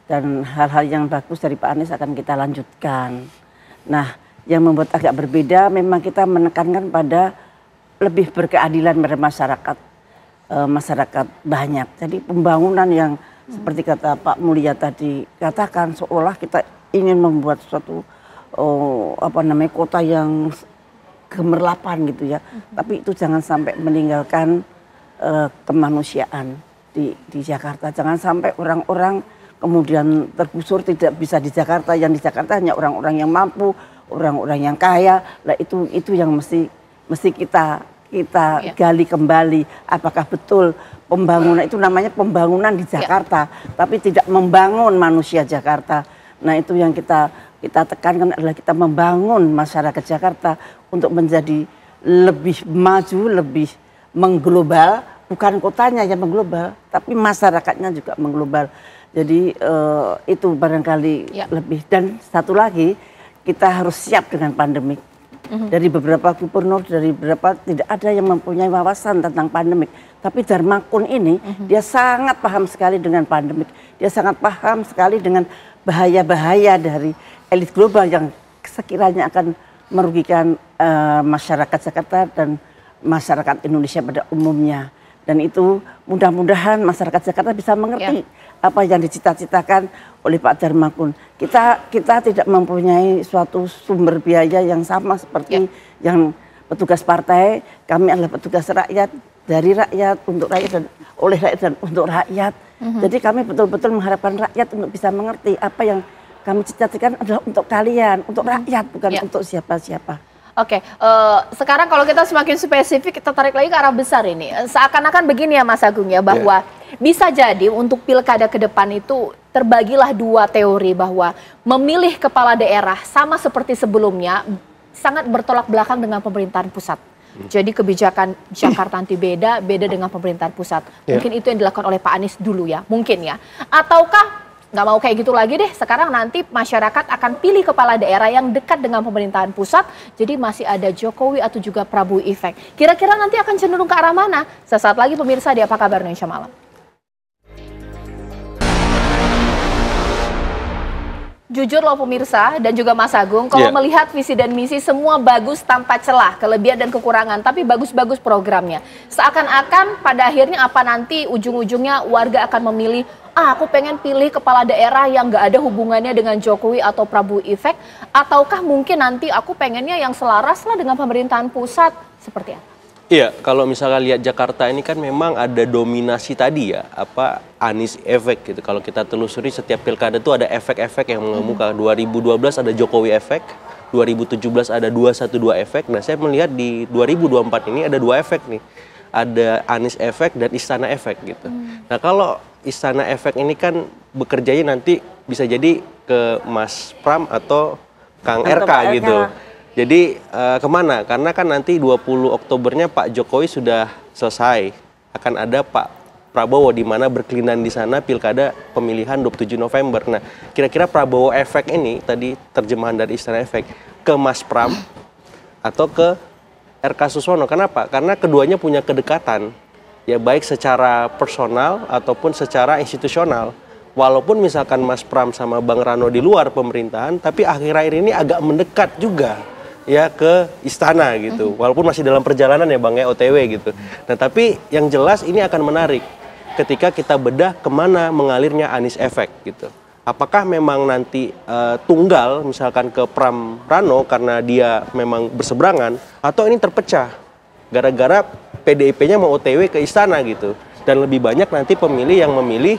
Dan hal-hal yang bagus dari Pak Anies akan kita lanjutkan. Nah, yang membuat agak berbeda memang kita menekankan pada lebih berkeadilan pada masyarakat. Masyarakat banyak. Jadi pembangunan yang seperti kata Pak Mulya tadi katakan seolah kita ingin membuat suatu kota yang gemerlapan gitu ya. Tapi itu jangan sampai meninggalkan kemanusiaan di Jakarta. Jangan sampai orang-orang kemudian tergusur tidak bisa di Jakarta. Yang di Jakarta hanya orang-orang yang mampu, orang-orang yang kaya. Lah itu yang mesti kita gali kembali. Apakah betul pembangunan itu namanya pembangunan di Jakarta, tapi tidak membangun manusia Jakarta. Nah itu yang kita tekankan adalah kita membangun masyarakat Jakarta untuk menjadi lebih maju, lebih mengglobal. Bukan kotanya yang mengglobal, tapi masyarakatnya juga mengglobal. Jadi itu barangkali lebih. Dan satu lagi, kita harus siap dengan pandemik. Dari beberapa gubernur, dari beberapa tidak ada yang mempunyai wawasan tentang pandemik. Tapi Darmakun ini dia sangat paham sekali dengan pandemik. Dia sangat paham sekali dengan bahaya-bahaya dari elit global yang sekiranya akan merugikan masyarakat Jakarta dan masyarakat Indonesia pada umumnya. Dan itu mudah-mudahan masyarakat Jakarta bisa mengerti apa yang dicita-citakan oleh Pak Darmakun. Kita tidak mempunyai suatu sumber biaya yang sama seperti yang petugas partai. Kami adalah petugas rakyat, dari rakyat, untuk rakyat, dan oleh rakyat dan untuk rakyat. Jadi kami betul-betul mengharapkan rakyat untuk bisa mengerti apa yang kami cita-citakan adalah untuk kalian, untuk rakyat, bukan untuk siapa-siapa. Oke, sekarang kalau kita semakin spesifik, kita tarik lagi ke arah besar ini. Seakan-akan begini ya Mas Agung ya, bahwa bisa jadi untuk pilkada ke depan itu terbagilah dua teori, bahwa memilih kepala daerah sama seperti sebelumnya sangat bertolak belakang dengan pemerintahan pusat. Jadi kebijakan Jakarta nanti beda dengan pemerintahan pusat. Mungkin itu yang dilakukan oleh Pak Anies dulu ya, mungkin ya. Ataukah nggak mau kayak gitu lagi deh, sekarang nanti masyarakat akan pilih kepala daerah yang dekat dengan pemerintahan pusat, jadi masih ada Jokowi atau juga Prabowo efek. Kira-kira nanti akan cenderung ke arah mana? Sesaat lagi pemirsa di Apa Kabar Indonesia Malam. Jujur loh pemirsa dan juga Mas Agung, kalau melihat visi dan misi semua bagus tanpa celah, kelebihan dan kekurangan, tapi bagus-bagus programnya. Seakan-akan pada akhirnya apa nanti ujung-ujungnya warga akan memilih, aku pengen pilih kepala daerah yang nggak ada hubungannya dengan Jokowi atau Prabowo efek, ataukah mungkin nanti aku pengennya yang selaras lah dengan pemerintahan pusat, seperti apa? Iya, kalau misalnya lihat Jakarta ini kan memang ada dominasi tadi ya, Anies efek gitu. Kalau kita telusuri setiap pilkada itu ada efek-efek yang mengemuka. 2012 ada Jokowi efek, 2017 ada 212 efek. Nah, saya melihat di 2024 ini ada dua efek nih. Ada Anies efek dan Istana efek gitu. Nah, kalau Istana efek ini kan bekerjanya nanti bisa jadi ke Mas Pram atau Kang RK gitu. Jadi kemana? Karena kan nanti 20 Oktobernya Pak Jokowi sudah selesai. Akan ada Pak Prabowo di mana berkelindan di sana pilkada pemilihan 27 November. Nah, kira-kira Prabowo efek ini tadi terjemahan dari Istana efek ke Mas Pram atau ke RK Suswono. Kenapa? Karena keduanya punya kedekatan. Ya baik secara personal ataupun secara institusional. Walaupun misalkan Mas Pram sama Bang Rano di luar pemerintahan, tapi akhir-akhir ini agak mendekat juga ya ke istana gitu. Walaupun masih dalam perjalanan ya Bang ya, OTW gitu. Nah tapi yang jelas ini akan menarik ketika kita bedah kemana mengalirnya Anies efek gitu. Apakah memang nanti tunggal misalkan ke Pram Rano karena dia memang berseberangan, atau ini terpecah gara-gara PDIP-nya mau OTW ke istana gitu. Dan lebih banyak nanti pemilih yang memilih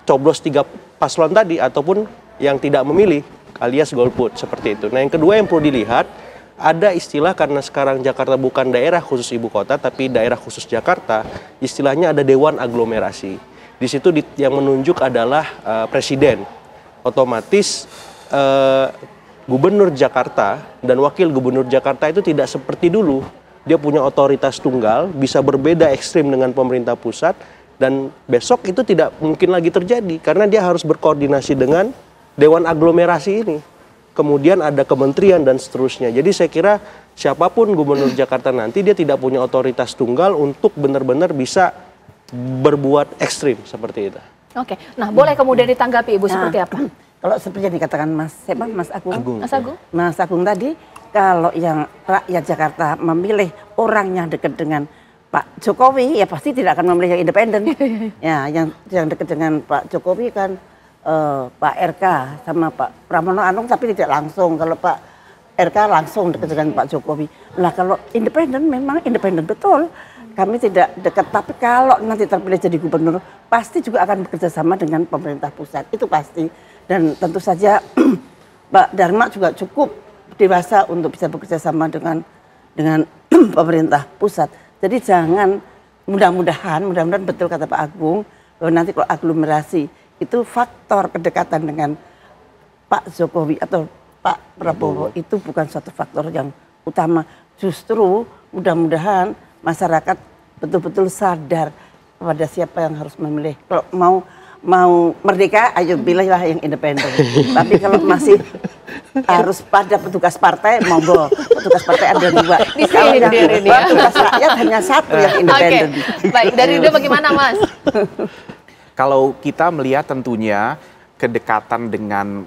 coblos 3 paslon tadi ataupun yang tidak memilih alias golput seperti itu. Nah yang kedua yang perlu dilihat, ada istilah karena sekarang Jakarta bukan daerah khusus ibu kota tapi daerah khusus Jakarta, istilahnya ada Dewan Aglomerasi. Di situ yang menunjuk adalah presiden. Otomatis gubernur Jakarta dan wakil gubernur Jakarta itu tidak seperti dulu. Dia punya otoritas tunggal, bisa berbeda ekstrim dengan pemerintah pusat, dan besok itu tidak mungkin lagi terjadi karena dia harus berkoordinasi dengan Dewan Aglomerasi ini. Kemudian ada kementerian dan seterusnya. Jadi saya kira siapapun gubernur Jakarta nanti dia tidak punya otoritas tunggal untuk benar-benar bisa berbuat ekstrim seperti itu. Oke, nah boleh kemudian ditanggapi Ibu seperti apa? Kalau seperti yang dikatakan Mas Agung. Mas Agung tadi, kalau yang rakyat Jakarta memilih orang yang dekat dengan Pak Jokowi, ya pasti tidak akan memilih yang independen. Ya, yang dekat dengan Pak Jokowi kan Pak RK sama Pak Pramono Anung, tapi tidak langsung. Kalau Pak RK langsung dekat dengan Pak Jokowi. Nah kalau independen memang independen betul. Kami tidak dekat, tapi kalau nanti terpilih jadi gubernur, pasti juga akan bekerja sama dengan pemerintah pusat. Itu pasti. Dan tentu saja Pak Dharma juga cukup dewasa untuk bisa bekerja sama dengan pemerintah pusat. Jadi jangan, mudah-mudahan betul kata Pak Agung, bahwa nanti kalau aglomerasi itu faktor kedekatan dengan Pak Jokowi atau Pak Prabowo itu bukan suatu faktor yang utama. Justru mudah-mudahan masyarakat betul-betul sadar pada siapa yang harus memilih. Kalau mau merdeka, ayo pilihlah yang independen. Tapi kalau masih harus pada petugas partai, monggo. Petugas partai ada 2. Kalau yang petugas rakyat hanya 1 yang independen. Baik, dari Ida bagaimana Mas? Kalau kita melihat tentunya kedekatan dengan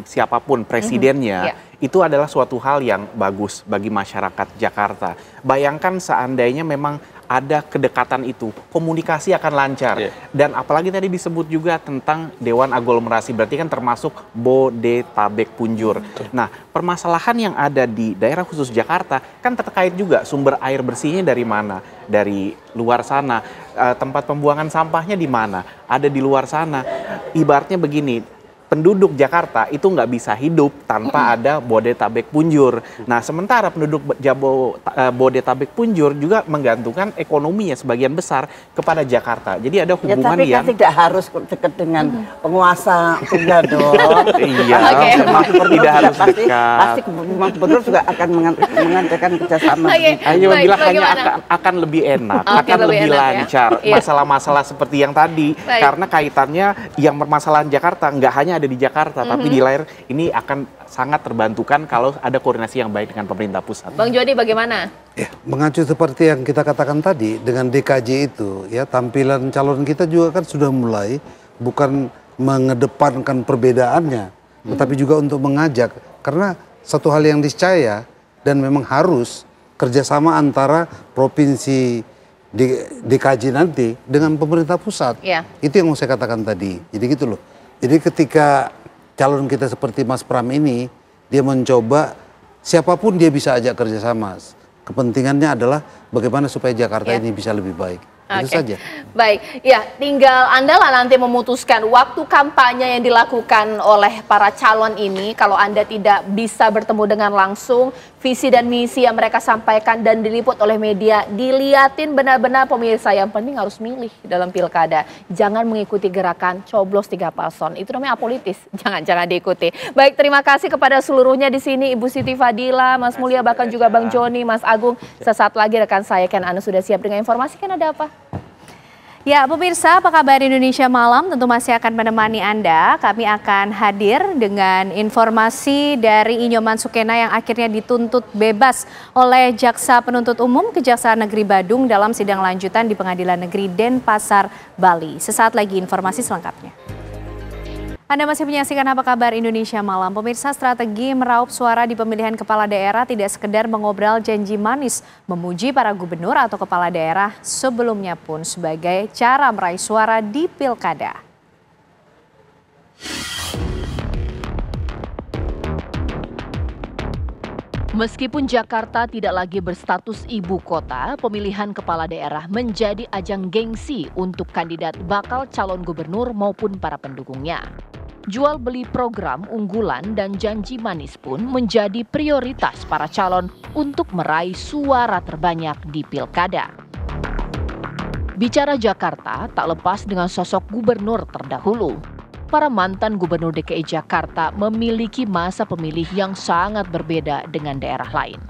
siapapun presidennya, itu adalah suatu hal yang bagus bagi masyarakat Jakarta. Bayangkan seandainya memang ada kedekatan itu, komunikasi akan lancar. Dan apalagi tadi disebut juga tentang Dewan Aglomerasi, berarti kan termasuk Bodetabek Punjur. Nah, permasalahan yang ada di daerah khusus Jakarta kan terkait juga sumber air bersihnya dari mana? Dari luar sana. Tempat pembuangan sampahnya di mana? Ada di luar sana. Ibaratnya begini, penduduk Jakarta itu nggak bisa hidup tanpa ada Bodetabek Punjur. Nah, sementara penduduk Bodetabek Punjur juga menggantungkan ekonominya sebagian besar kepada Jakarta. Jadi ada hubungan tapi kan tidak harus dekat dengan penguasa juga dong. Iya, tidak harus dekat. Pasti gubernur juga akan mengadakan kerjasama. Hanya bilang hanya akan lebih enak, akan lebih lancar. Masalah-masalah seperti yang tadi, karena kaitannya yang permasalahan Jakarta nggak hanya ada di Jakarta, tapi di layar ini akan sangat terbantukan kalau ada koordinasi yang baik dengan pemerintah pusat. Bang Jody bagaimana? Ya, mengacu seperti yang kita katakan tadi dengan DKJ itu, ya tampilan calon kita juga kan sudah mulai bukan mengedepankan perbedaannya, tetapi juga untuk mengajak, karena satu hal yang niscaya dan memang harus kerjasama antara provinsi DKJ nanti dengan pemerintah pusat. Itu yang mau saya katakan tadi. Jadi gitu loh. Jadi ketika calon kita seperti Mas Pram ini, dia mencoba siapapun dia bisa ajak kerjasama. Kepentingannya adalah bagaimana supaya Jakarta ini bisa lebih baik. Itu saja. Baik, ya tinggal Anda lah nanti memutuskan waktu kampanye yang dilakukan oleh para calon ini. Kalau Anda tidak bisa bertemu dengan langsung, visi dan misi yang mereka sampaikan dan diliput oleh media, diliatin benar-benar pemirsa. Yang penting harus milih dalam pilkada. Jangan mengikuti gerakan coblos 3 paslon. Itu namanya apolitis. Jangan diikuti. Baik, terima kasih kepada seluruhnya di sini. Ibu Siti Fadila, Mas Mulya, bahkan juga Bang Joni, Mas Agung. Sesaat lagi rekan saya Ken Anu sudah siap dengan informasi. Kan ada apa? Ya, pemirsa, apa kabar Indonesia Malam? Tentu masih akan menemani Anda. Kami akan hadir dengan informasi dari Inyoman Sukena yang akhirnya dituntut bebas oleh Jaksa Penuntut Umum Kejaksaan Negeri Badung dalam sidang lanjutan di Pengadilan Negeri Denpasar, Bali. Sesaat lagi informasi selengkapnya. Anda masih menyaksikan Apa Kabar Indonesia Malam. Pemirsa, strategi meraup suara di pemilihan kepala daerah tidak sekedar mengobrol janji manis, memuji para gubernur atau kepala daerah sebelumnya pun sebagai cara meraih suara di pilkada. Meskipun Jakarta tidak lagi berstatus ibu kota, pemilihan kepala daerah menjadi ajang gengsi untuk kandidat bakal calon gubernur maupun para pendukungnya. Jual beli program unggulan dan janji manis pun menjadi prioritas para calon untuk meraih suara terbanyak di pilkada. Bicara Jakarta tak lepas dengan sosok gubernur terdahulu. Para mantan gubernur DKI Jakarta memiliki masa pemilih yang sangat berbeda dengan daerah lain.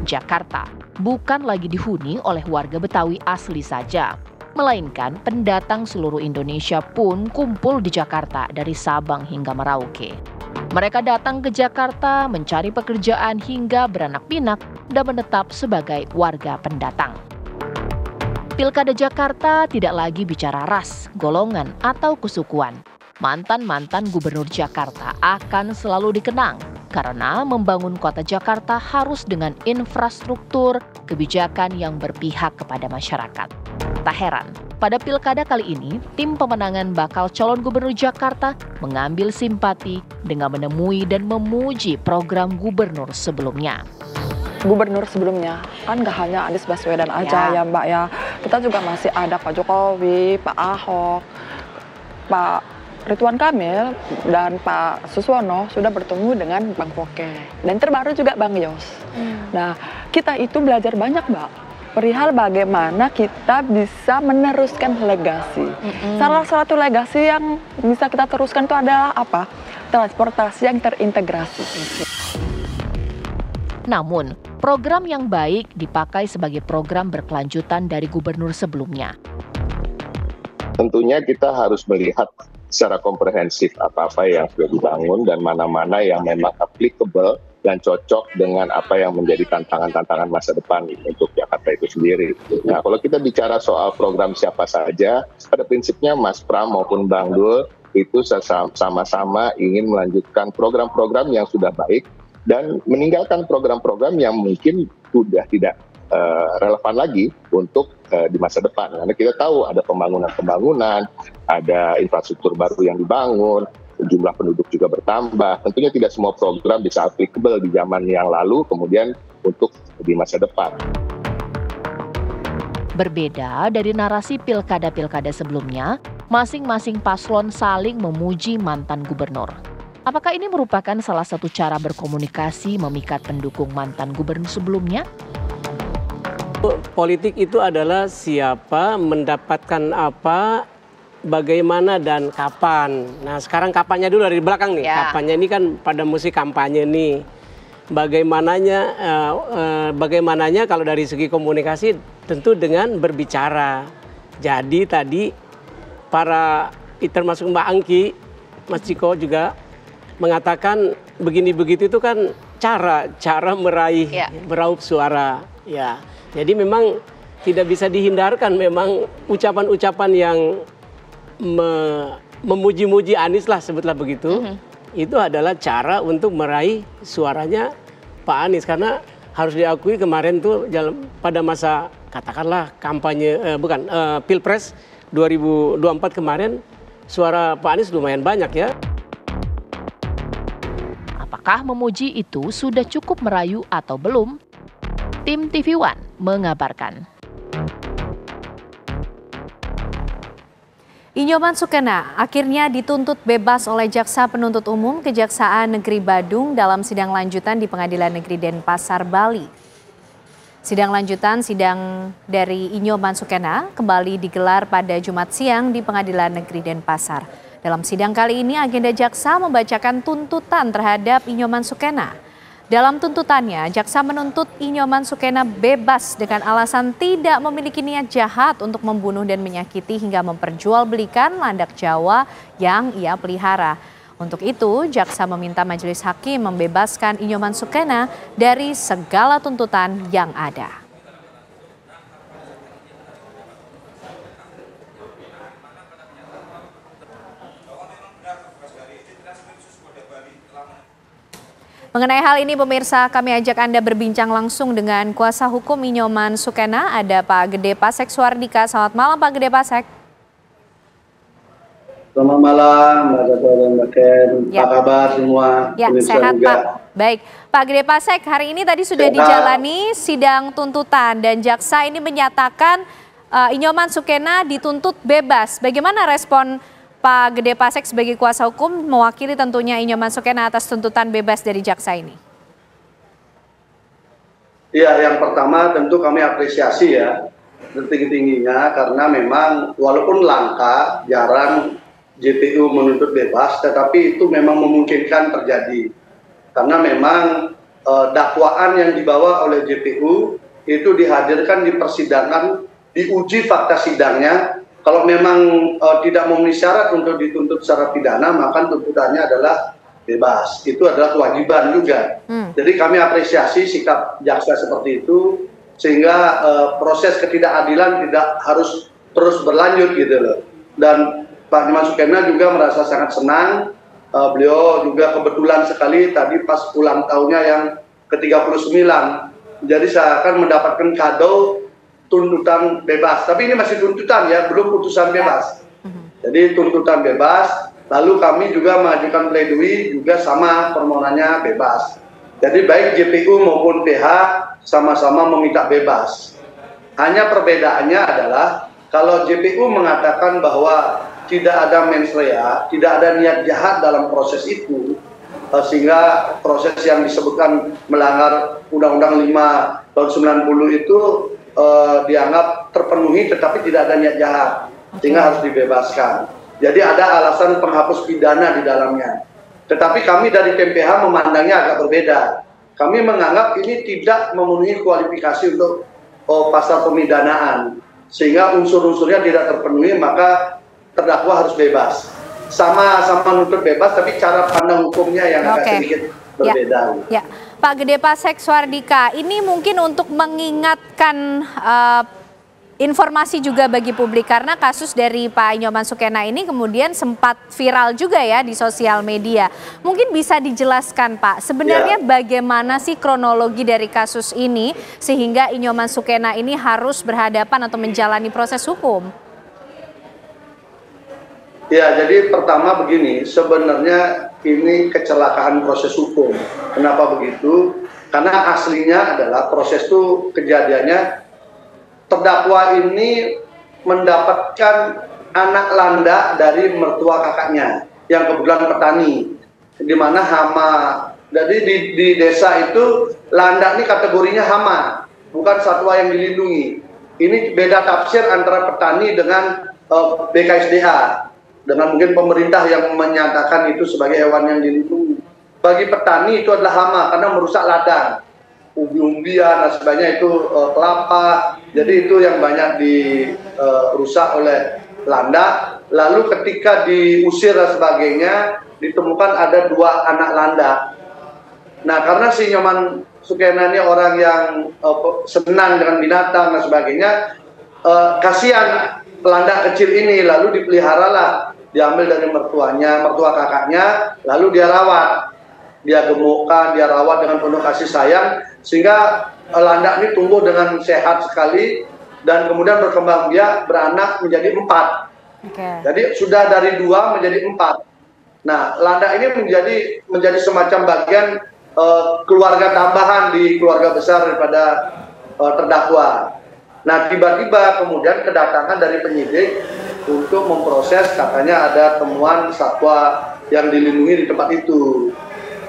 Jakarta bukan lagi dihuni oleh warga Betawi asli saja, melainkan pendatang seluruh Indonesia pun kumpul di Jakarta dari Sabang hingga Merauke. Mereka datang ke Jakarta mencari pekerjaan hingga beranak pinak dan menetap sebagai warga pendatang. Pilkada Jakarta tidak lagi bicara ras, golongan, atau kesukuan. Mantan-mantan gubernur Jakarta akan selalu dikenang karena membangun kota Jakarta harus dengan infrastruktur kebijakan yang berpihak kepada masyarakat. Tak heran, pada pilkada kali ini, tim pemenangan bakal calon gubernur Jakarta mengambil simpati dengan menemui dan memuji program gubernur sebelumnya. Gubernur sebelumnya kan gak hanya Anies Baswedan aja ya Mbak ya, kita juga masih ada Pak Jokowi, Pak Ahok, Pak Ridwan Kamil dan Pak Suswono sudah bertemu dengan Bang Foke dan terbaru juga Bang Yos. Nah, kita itu belajar banyak Mbak perihal bagaimana kita bisa meneruskan legasi. Salah satu legasi yang bisa kita teruskan itu adalah apa? Transportasi yang terintegrasi. Namun, program yang baik dipakai sebagai program berkelanjutan dari gubernur sebelumnya. Tentunya kita harus melihat secara komprehensif apa-apa yang sudah dibangun dan mana-mana yang memang applicable dan cocok dengan apa yang menjadi tantangan-tantangan masa depan untuk Jakarta itu sendiri. Nah, kalau kita bicara soal program siapa saja, pada prinsipnya Mas Pram maupun Bang Dul itu sama-sama ingin melanjutkan program-program yang sudah baik dan meninggalkan program-program yang mungkin sudah tidak relevan lagi untuk di masa depan. Karena kita tahu ada pembangunan, ada infrastruktur baru yang dibangun, jumlah penduduk juga bertambah. Tentunya tidak semua program bisa applicable di zaman yang lalu, kemudian untuk di masa depan. Berbeda dari narasi pilkada-pilkada sebelumnya, masing-masing paslon saling memuji mantan gubernur. Apakah ini merupakan salah satu cara berkomunikasi memikat pendukung mantan gubernur sebelumnya? Politik itu adalah siapa mendapatkan apa, bagaimana dan kapan. Nah sekarang kapannya dulu dari belakang nih. Ya. Kapannya ini kan pada musim kampanye nih. Bagaimananya kalau dari segi komunikasi tentu dengan berbicara. Jadi tadi termasuk Mbak Angki, Mas Ciko juga mengatakan begini begitu itu kan cara meraih meraup suara. Ya. Jadi memang tidak bisa dihindarkan memang ucapan-ucapan yang memuji-muji Anies lah sebutlah begitu. Itu adalah cara untuk meraih suaranya Pak Anies. Karena harus diakui kemarin tuh pada masa katakanlah kampanye, Pilpres 2024 kemarin suara Pak Anies lumayan banyak ya. Apakah memuji itu sudah cukup merayu atau belum? Tim TV One mengabarkan. Inyoman Sukena akhirnya dituntut bebas oleh Jaksa Penuntut Umum Kejaksaan Negeri Badung dalam sidang lanjutan di Pengadilan Negeri Denpasar, Bali. Sidang lanjutan sidang dari Inyoman Sukena kembali digelar pada Jumat siang di Pengadilan Negeri Denpasar. Dalam sidang kali ini agenda jaksa membacakan tuntutan terhadap Inyoman Sukena. Dalam tuntutannya, jaksa menuntut Inyoman Sukena bebas dengan alasan tidak memiliki niat jahat untuk membunuh dan menyakiti hingga memperjualbelikan landak Jawa yang ia pelihara. Untuk itu, jaksa meminta majelis hakim membebaskan Inyoman Sukena dari segala tuntutan yang ada. Mengenai hal ini pemirsa, kami ajak Anda berbincang langsung dengan kuasa hukum Inyoman Sukena, ada Pak Gede Pasek Suardika. Selamat malam Pak Gede Pasek. Selamat malam Mbak Jatuh dan Mbak Ken. Apa kabar semua? Ya, sehat juga. Pak. Baik, Pak Gede Pasek, hari ini tadi sudah dijalani sidang tuntutan dan jaksa ini menyatakan Inyoman Sukena dituntut bebas. Bagaimana respon Pak Gede Pasek sebagai kuasa hukum mewakili tentunya Inyoman Sukena atas tuntutan bebas dari jaksa ini? Iya, yang pertama tentu kami apresiasi ya setinggi-tingginya karena memang walaupun langka, jarang JPU menuntut bebas, tetapi itu memang memungkinkan terjadi. Karena memang dakwaan yang dibawa oleh JPU itu dihadirkan di persidangan, diuji fakta sidangnya. Kalau memang tidak memenuhi syarat untuk dituntut secara pidana, maka tuntutannya adalah bebas. Itu adalah kewajiban juga. Jadi kami apresiasi sikap jaksa seperti itu, sehingga proses ketidakadilan tidak harus terus berlanjut gitu loh. Dan Pak Inyoman Sukena juga merasa sangat senang. Beliau juga kebetulan sekali tadi pas ulang tahunnya yang ke-39. Jadi saya akan mendapatkan kado tuntutan bebas, tapi ini masih tuntutan ya, belum putusan bebas. Jadi tuntutan bebas, lalu kami juga mengajukan pledoi juga sama permohonannya bebas. Jadi baik JPU maupun PH sama-sama meminta bebas. Hanya perbedaannya adalah kalau JPU mengatakan bahwa tidak ada mens rea, tidak ada niat jahat dalam proses itu, sehingga proses yang disebutkan melanggar Undang-Undang 5 tahun 90 itu dianggap terpenuhi tetapi tidak ada niat jahat, sehingga harus dibebaskan. Jadi ada alasan penghapus pidana di dalamnya. Tetapi kami dari TMPH memandangnya agak berbeda. Kami menganggap ini tidak memenuhi kualifikasi untuk pasal pemidanaan, sehingga unsur-unsurnya tidak terpenuhi, maka terdakwa harus bebas. Sama-sama nuntut bebas, tapi cara pandang hukumnya yang agak sedikit berbeda. Ya. Pak Gede Pasek Suardika, ini mungkin untuk mengingatkan informasi juga bagi publik karena kasus dari Pak Inyoman Sukena ini kemudian sempat viral juga ya di sosial media. Mungkin bisa dijelaskan Pak, sebenarnya bagaimana sih kronologi dari kasus ini sehingga Inyoman Sukena ini harus berhadapan atau menjalani proses hukum? Ya, jadi pertama begini, sebenarnya ini kecelakaan proses hukum. Kenapa begitu? Karena aslinya adalah proses itu kejadiannya terdakwa ini mendapatkan anak landak dari mertua kakaknya yang kebetulan petani, di mana hama. Jadi di desa itu landak ini kategorinya hama, bukan satwa yang dilindungi. Ini beda tafsir antara petani dengan BKSDA, dengan mungkin pemerintah yang menyatakan itu sebagai hewan yang dilindungi. Bagi petani itu adalah hama karena merusak ladang, umbi-umbian dan sebagainya, itu kelapa. Jadi itu yang banyak dirusak oleh landak. Lalu ketika diusir dan sebagainya, ditemukan ada 2 anak landak. Nah, karena si Inyoman Sukena ini orang yang senang dengan binatang dan sebagainya, kasihan landak kecil ini, lalu dipeliharalah, diambil dari mertua kakaknya, lalu dia rawat. Dia gemukkan, dia rawat dengan penuh kasih sayang, sehingga landak ini tumbuh dengan sehat sekali, dan kemudian berkembang biak, beranak menjadi 4. Jadi sudah dari 2 menjadi 4. Nah, landak ini menjadi semacam bagian keluarga tambahan di keluarga besar daripada terdakwa. Nah, tiba-tiba kemudian kedatangan dari penyidik untuk memproses, katanya ada temuan satwa yang dilindungi di tempat itu.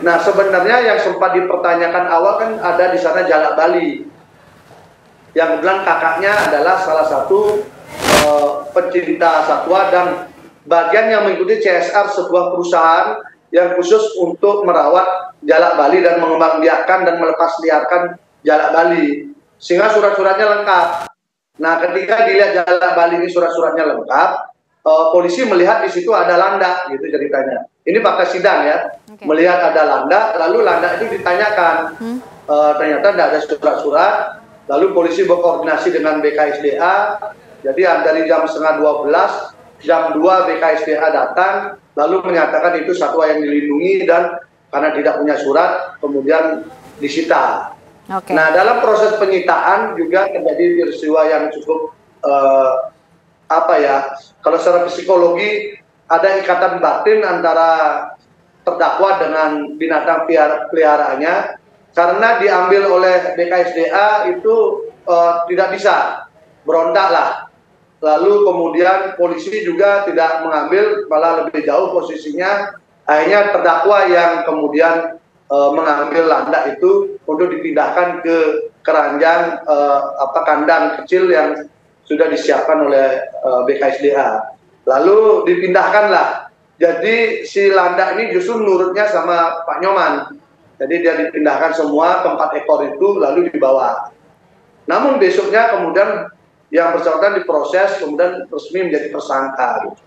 Nah, sebenarnya yang sempat dipertanyakan awal kan ada di sana jalak Bali, yang kebetulan kakaknya adalah salah satu pencinta satwa dan bagian yang mengikuti CSR, sebuah perusahaan yang khusus untuk merawat jalak Bali dan mengembangbiakkan dan melepas liarkan jalak Bali, sehingga surat-suratnya lengkap. Nah, ketika dilihat jalak Bali ini surat-suratnya lengkap, polisi melihat di situ ada landak, gitu ceritanya. Ini fakta sidang ya, melihat ada landak, lalu landak itu ditanyakan, ternyata tidak ada surat-surat. Lalu polisi berkoordinasi dengan BKSDA, jadi dari jam 11:30, jam 2 BKSDA datang, lalu menyatakan itu satwa yang dilindungi dan karena tidak punya surat, kemudian disita. Nah, dalam proses penyitaan juga terjadi peristiwa yang cukup kalau secara psikologi ada ikatan batin antara terdakwa dengan binatang peliharaannya, karena diambil oleh BKSDA itu tidak bisa, berontak lah. Lalu kemudian polisi juga tidak mengambil, malah lebih jauh posisinya. Akhirnya terdakwa yang kemudian mengambil landak itu untuk dipindahkan ke keranjang kandang kecil yang sudah disiapkan oleh BKSDA. Lalu dipindahkanlah. Jadi si landak ini justru menurutnya sama Pak Nyoman. Jadi dia dipindahkan semua ke 4 ekor itu lalu dibawa. Namun besoknya kemudian yang bersangkutan diproses, kemudian resmi menjadi tersangka. Gitu.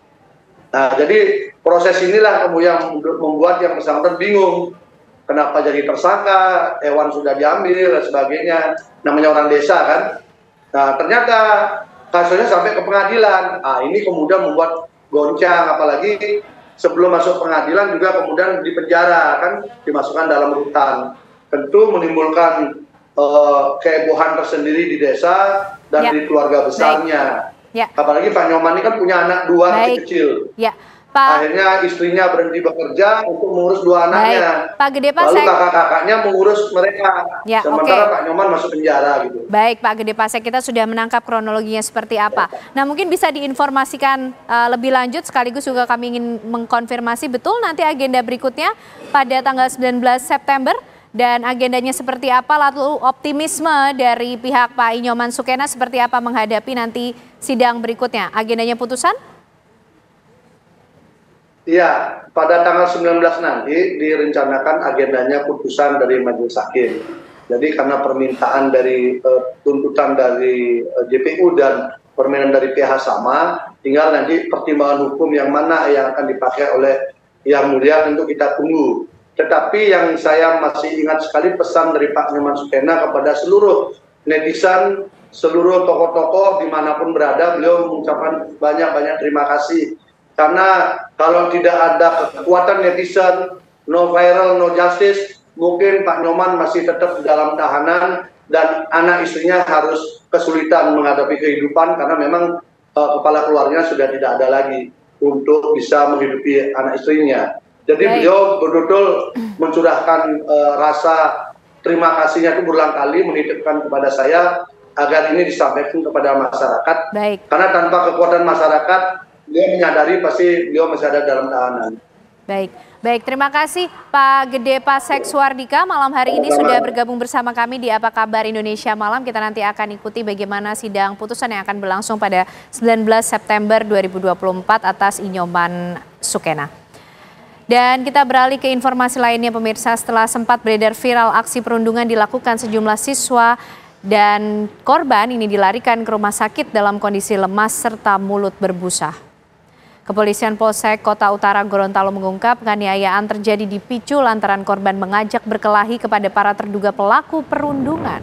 Nah, jadi proses inilah kemudian membuat yang bersangkutan bingung. Kenapa jadi tersangka, hewan sudah diambil dan sebagainya. Namanya orang desa kan. Nah, ternyata kasusnya sampai ke pengadilan. Nah, ini kemudian membuat goncang, apalagi sebelum masuk pengadilan juga kemudian dipenjara, kan dimasukkan dalam rutan. Tentu menimbulkan kehebohan tersendiri di desa dan di keluarga besarnya. Apalagi Pak Nyoman ini kan punya anak 2 kecil. Akhirnya istrinya berhenti bekerja untuk mengurus 2 anaknya. Pak Gedepas, lalu kakak-kakaknya mengurus mereka. Sementara Pak Nyoman masuk penjara gitu. Baik Pak Gedepas, kita sudah menangkap kronologinya seperti apa. Nah, mungkin bisa diinformasikan lebih lanjut, sekaligus juga kami ingin mengkonfirmasi betul nanti agenda berikutnya pada tanggal 19 September. Dan agendanya seperti apa, lalu optimisme dari pihak Pak Inyoman Sukena seperti apa menghadapi nanti sidang berikutnya. Agendanya putusan? Iya, pada tanggal 19 nanti direncanakan agendanya putusan dari Majelis Hakim. Jadi karena permintaan dari tuntutan dari JPU dan permintaan dari pihak sama, tinggal nanti pertimbangan hukum yang mana yang akan dipakai oleh Yang Mulia tentu kita tunggu. Tetapi yang saya masih ingat sekali pesan dari Pak Inyoman Sukena kepada seluruh netizen, seluruh tokoh-tokoh dimanapun berada, beliau mengucapkan banyak-banyak terima kasih. Karena kalau tidak ada kekuatan netizen, no viral, no justice, mungkin Pak Nyoman masih tetap di dalam tahanan dan anak istrinya harus kesulitan menghadapi kehidupan karena memang kepala keluarganya sudah tidak ada lagi untuk bisa menghidupi anak istrinya. Jadi beliau betul-betul mencurahkan rasa terima kasihnya itu berulang kali, menitipkan kepada saya agar ini disampaikan kepada masyarakat. Karena tanpa kekuatan masyarakat, beliau menyadari pasti beliau masih ada dalam tahanan. Baik, terima kasih Pak Gede Pasek Suardika malam hari ini sudah bergabung bersama kami di Apa Kabar Indonesia Malam. Kita nanti akan ikuti bagaimana sidang putusan yang akan berlangsung pada 19 September 2024 atas Inyoman Sukena. Dan kita beralih ke informasi lainnya pemirsa, setelah sempat beredar viral aksi perundungan dilakukan sejumlah siswa dan korban ini dilarikan ke rumah sakit dalam kondisi lemas serta mulut berbusa. Kepolisian Polsek Kota Utara Gorontalo mengungkap penganiayaan terjadi dipicu lantaran korban mengajak berkelahi kepada para terduga pelaku perundungan.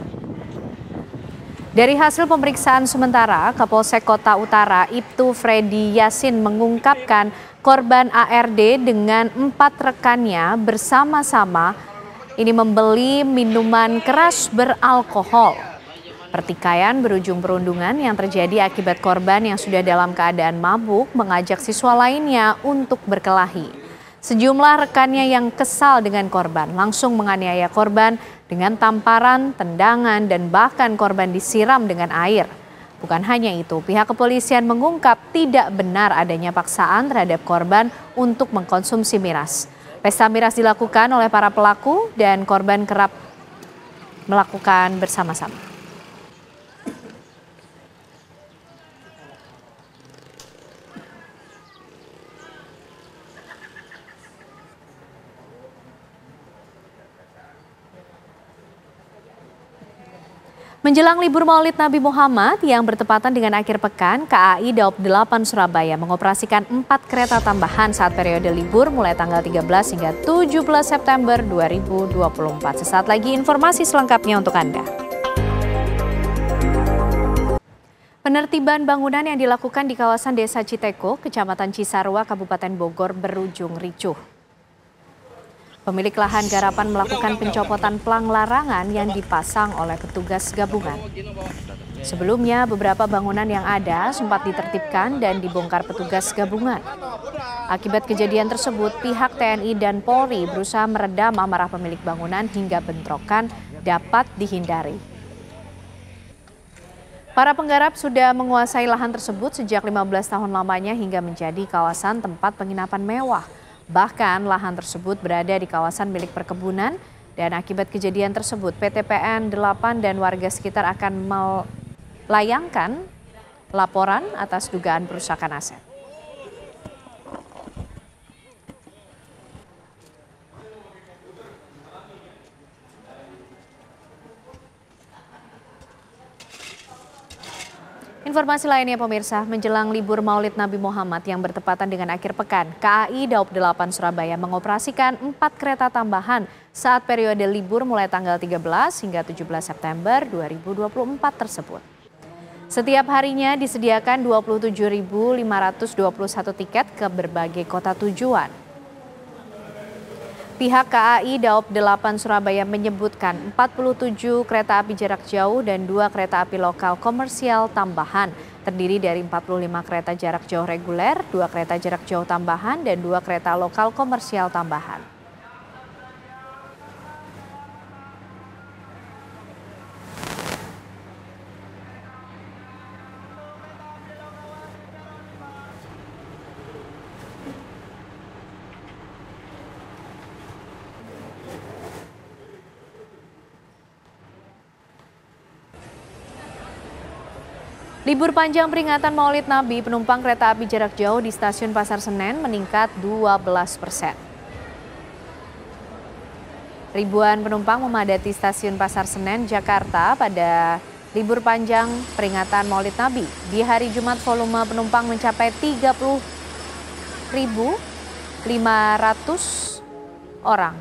Dari hasil pemeriksaan sementara, Kapolsek Kota Utara Ibtu Freddy Yasin mengungkapkan korban ARD dengan 4 rekannya bersama-sama ini membeli minuman keras beralkohol. Pertikaian berujung perundungan yang terjadi akibat korban yang sudah dalam keadaan mabuk mengajak siswa lainnya untuk berkelahi. Sejumlah rekannya yang kesal dengan korban langsung menganiaya korban dengan tamparan, tendangan, dan bahkan korban disiram dengan air. Bukan hanya itu, pihak kepolisian mengungkap tidak benar adanya paksaan terhadap korban untuk mengkonsumsi miras. Pesta miras dilakukan oleh para pelaku dan korban kerap melakukan bersama-sama. Menjelang libur Maulid Nabi Muhammad yang bertepatan dengan akhir pekan, KAI Daob 8 Surabaya mengoperasikan 4 kereta tambahan saat periode libur mulai tanggal 13 hingga 17 September 2024. Sesaat lagi informasi selengkapnya untuk Anda. Penertiban bangunan yang dilakukan di kawasan Desa Citeko, Kecamatan Cisarua, Kabupaten Bogor berujung ricuh. Pemilik lahan garapan melakukan pencopotan plang larangan yang dipasang oleh petugas gabungan. Sebelumnya, beberapa bangunan yang ada sempat ditertibkan dan dibongkar petugas gabungan. Akibat kejadian tersebut, pihak TNI dan Polri berusaha meredam amarah pemilik bangunan hingga bentrokan dapat dihindari. Para penggarap sudah menguasai lahan tersebut sejak 15 tahun lamanya hingga menjadi kawasan tempat penginapan mewah. Bahkan lahan tersebut berada di kawasan milik perkebunan dan akibat kejadian tersebut PT PN 8 dan warga sekitar akan melayangkan laporan atas dugaan perusakan aset. Informasi lainnya pemirsa, menjelang libur Maulid Nabi Muhammad yang bertepatan dengan akhir pekan, KAI Daob 8 Surabaya mengoperasikan 4 kereta tambahan saat periode libur mulai tanggal 13 hingga 17 September 2024 tersebut. Setiap harinya disediakan 27.521 tiket ke berbagai kota tujuan. Pihak KAI Daob 8 Surabaya menyebutkan 47 kereta api jarak jauh dan 2 kereta api lokal komersial tambahan terdiri dari 45 kereta jarak jauh reguler, 2 kereta jarak jauh tambahan, dan 2 kereta lokal komersial tambahan. Libur panjang peringatan Maulid Nabi, penumpang kereta api jarak jauh di stasiun Pasar Senen meningkat 12%. Ribuan penumpang memadati stasiun Pasar Senen, Jakarta pada libur panjang peringatan Maulid Nabi. Di hari Jumat volume penumpang mencapai 30.500 orang.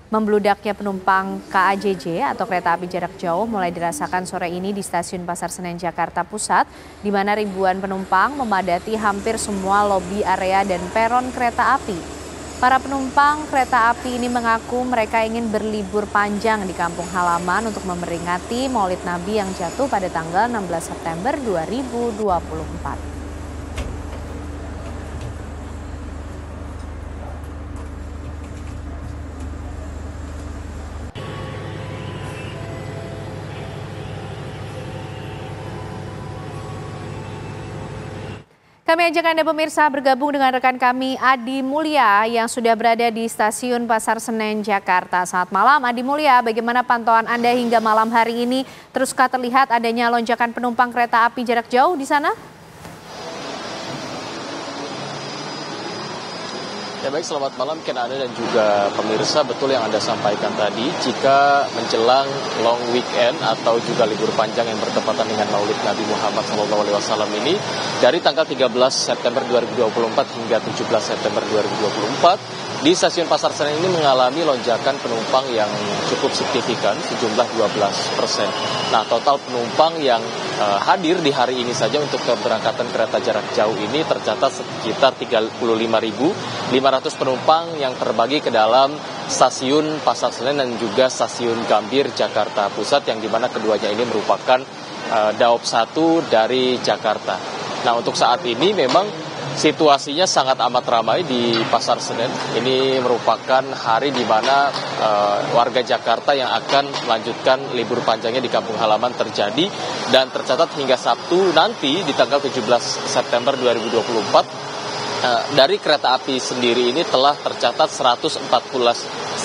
Membludaknya penumpang KAJJ atau kereta api jarak jauh mulai dirasakan sore ini di Stasiun Pasar Senen Jakarta Pusat, di mana ribuan penumpang memadati hampir semua lobi area dan peron kereta api. Para penumpang kereta api ini mengaku mereka ingin berlibur panjang di kampung halaman untuk memperingati Maulid Nabi yang jatuh pada tanggal 16 September 2024. Kami ajak Anda pemirsa bergabung dengan rekan kami Adi Mulya yang sudah berada di Stasiun Pasar Senen Jakarta. Selamat malam Adi Mulya, bagaimana pantauan Anda hingga malam hari ini? Teruskah terlihat adanya lonjakan penumpang kereta api jarak jauh di sana? Ya baik, selamat malam Ken, Anda dan juga pemirsa. Betul yang Anda sampaikan tadi, jika menjelang long weekend atau juga libur panjang yang bertepatan dengan Maulid Nabi Muhammad SAW ini, dari tanggal 13 September 2024 hingga 17 September 2024, di Stasiun Pasar Senen ini mengalami lonjakan penumpang yang cukup signifikan, sejumlah 12%. Nah, total penumpang yang hadir di hari ini saja untuk keberangkatan kereta jarak jauh ini tercatat sekitar 35.500 penumpang yang terbagi ke dalam Stasiun Pasar Senen dan juga Stasiun Gambir Jakarta Pusat, yang dimana keduanya ini merupakan daob 1 dari Jakarta. Nah, untuk saat ini memang situasinya sangat amat ramai di Pasar Senen. Ini merupakan hari di mana warga Jakarta yang akan melanjutkan libur panjangnya di kampung halaman terjadi, dan tercatat hingga Sabtu nanti di tanggal 17 September 2024 dari kereta api sendiri ini telah tercatat 114.000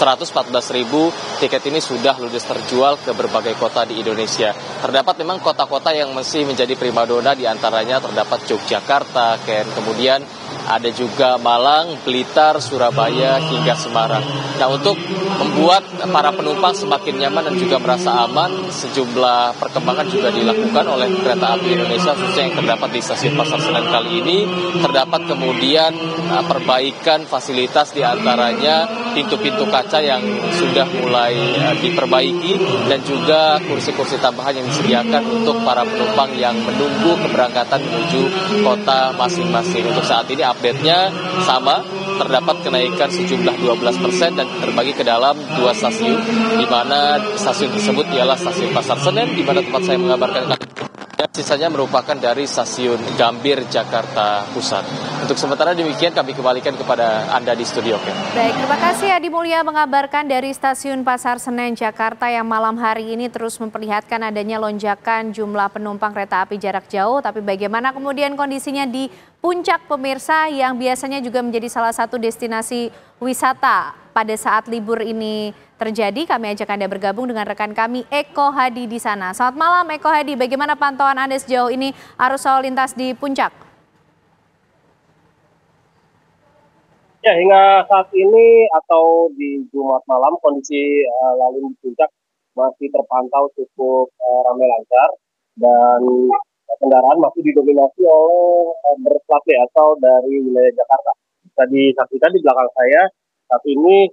tiket ini sudah ludes terjual ke berbagai kota di Indonesia. Terdapat memang kota-kota yang masih menjadi primadona, di antaranya terdapat Yogyakarta, kemudian ada juga Malang, Blitar, Surabaya, hingga Semarang. Nah, untuk membuat para penumpang semakin nyaman dan juga merasa aman, sejumlah perkembangan juga dilakukan oleh Kereta Api Indonesia, khususnya yang terdapat di Stasiun Pasar Senen kali ini. Terdapat kemudian perbaikan fasilitas, di antaranya pintu-pintu kaca yang sudah mulai diperbaiki, dan juga kursi-kursi tambahan yang disediakan untuk para penumpang yang menunggu keberangkatan menuju kota masing-masing. Untuk saat ini update-nya sama, terdapat kenaikan sejumlah 12% dan terbagi ke dalam dua stasiun, di mana stasiun tersebut ialah Stasiun Pasar Senen, di mana tempat saya mengabarkan, dan sisanya merupakan dari Stasiun Gambir Jakarta Pusat. Untuk sementara demikian, kami kembalikan kepada Anda di studio. Baik, terima kasih Adi Mulya mengabarkan dari Stasiun Pasar Senen Jakarta yang malam hari ini terus memperlihatkan adanya lonjakan jumlah penumpang kereta api jarak jauh. Tapi bagaimana kemudian kondisinya di Puncak pemirsa, yang biasanya juga menjadi salah satu destinasi wisata pada saat libur ini terjadi? Kami ajak Anda bergabung dengan rekan kami Eko Hadi di sana. Selamat malam Eko Hadi, bagaimana pantauan Anda sejauh ini arus lalu lintas di Puncak? Ya, hingga saat ini atau di Jumat malam, kondisi lalu lintas Puncak masih terpantau cukup ramai lancar, dan kendaraan masih didominasi oleh berplat B atau dari wilayah Jakarta. Bisa disaksikan di belakang saya saat ini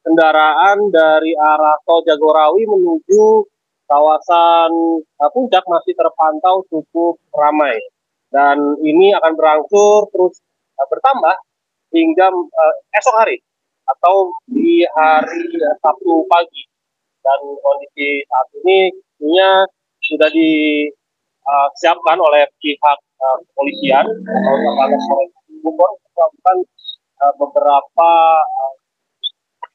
kendaraan dari arah tol Jagorawi menuju kawasan Puncak masih terpantau cukup ramai, dan ini akan berangsur terus bertambah hingga esok hari atau di hari Sabtu pagi. Dan kondisi saat ini tentunya sudah disiapkan oleh pihak kepolisian atau Kapolres Bogor untuk melakukan beberapa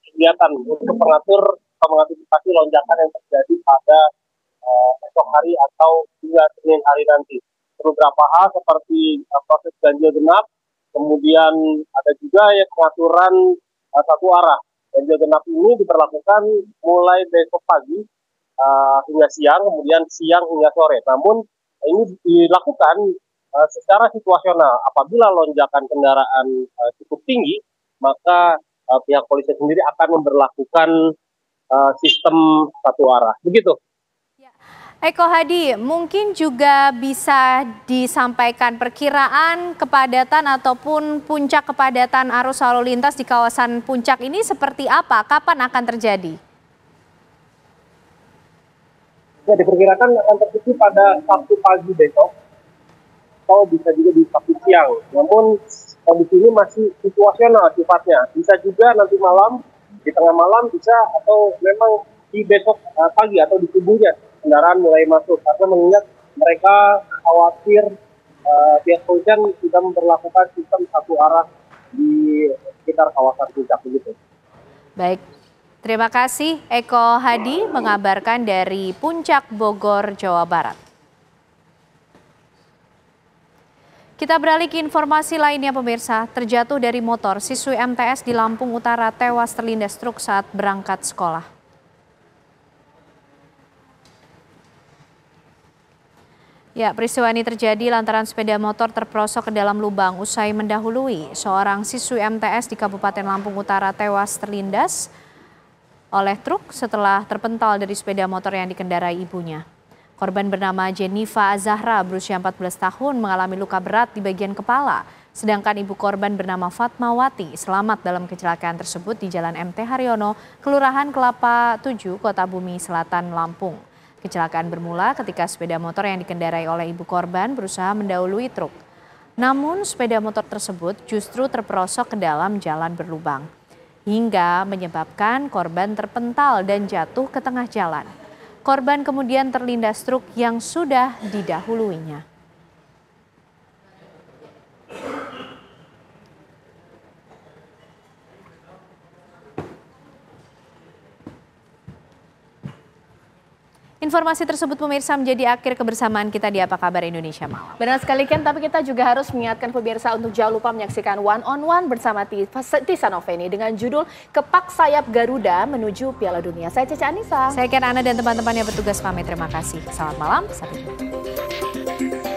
kegiatan untuk mengantisipasi lonjakan yang terjadi pada esok hari atau hingga Senin hari nanti. Beberapa hal seperti proses ganjil genap, kemudian ada juga ya pengaturan satu arah. Ganjil genap ini diberlakukan mulai besok pagi hingga siang, kemudian siang hingga sore. Namun ini dilakukan secara situasional. Apabila lonjakan kendaraan cukup tinggi, maka pihak polisi sendiri akan memberlakukan sistem satu arah. Begitu. Eko Hadi, mungkin juga bisa disampaikan perkiraan kepadatan ataupun puncak kepadatan arus lalu lintas di kawasan Puncak ini seperti apa? Kapan akan terjadi? Ya, diperkirakan akan terjadi pada Sabtu pagi besok, atau bisa juga di Sabtu siang. Namun kondisi ini masih situasional sifatnya. Bisa juga nanti malam, di tengah malam bisa, atau memang di besok pagi atau di subuhnya kendaraan mulai masuk, karena mengingat mereka khawatir pihak kepolisian sudah memperlakukan sistem satu arah di sekitar kawasan Puncak begitu. Baik, terima kasih Eko Hadi mengabarkan dari Puncak Bogor, Jawa Barat. Kita beralih ke informasi lainnya pemirsa, terjatuh dari motor siswi MTS di Lampung Utara tewas terlindas truk saat berangkat sekolah. Ya, peristiwa ini terjadi lantaran sepeda motor terperosok ke dalam lubang usai mendahului. Seorang siswi MTS di Kabupaten Lampung Utara tewas terlindas oleh truk setelah terpental dari sepeda motor yang dikendarai ibunya. Korban bernama Jennifer Azahra berusia 14 tahun mengalami luka berat di bagian kepala. Sedangkan ibu korban bernama Fatmawati selamat dalam kecelakaan tersebut di Jalan MT Haryono, Kelurahan Kelapa 7, Kota Bumi Selatan, Lampung. Kecelakaan bermula ketika sepeda motor yang dikendarai oleh ibu korban berusaha mendahului truk. Namun sepeda motor tersebut justru terperosok ke dalam jalan berlubang, hingga menyebabkan korban terpental dan jatuh ke tengah jalan. Korban kemudian terlindas truk yang sudah didahuluinya. Informasi tersebut pemirsa menjadi akhir kebersamaan kita di Apa Kabar Indonesia Malam. Benar sekali Ken, tapi kita juga harus mengingatkan pemirsa untuk jangan lupa menyaksikan One on One bersama Tisa Noveni dengan judul Kepak Sayap Garuda Menuju Piala Dunia. Saya Caca Anissa. Saya Ken Ana dan teman-teman yang bertugas pamit. Terima kasih. Selamat malam. Sampai jumpa.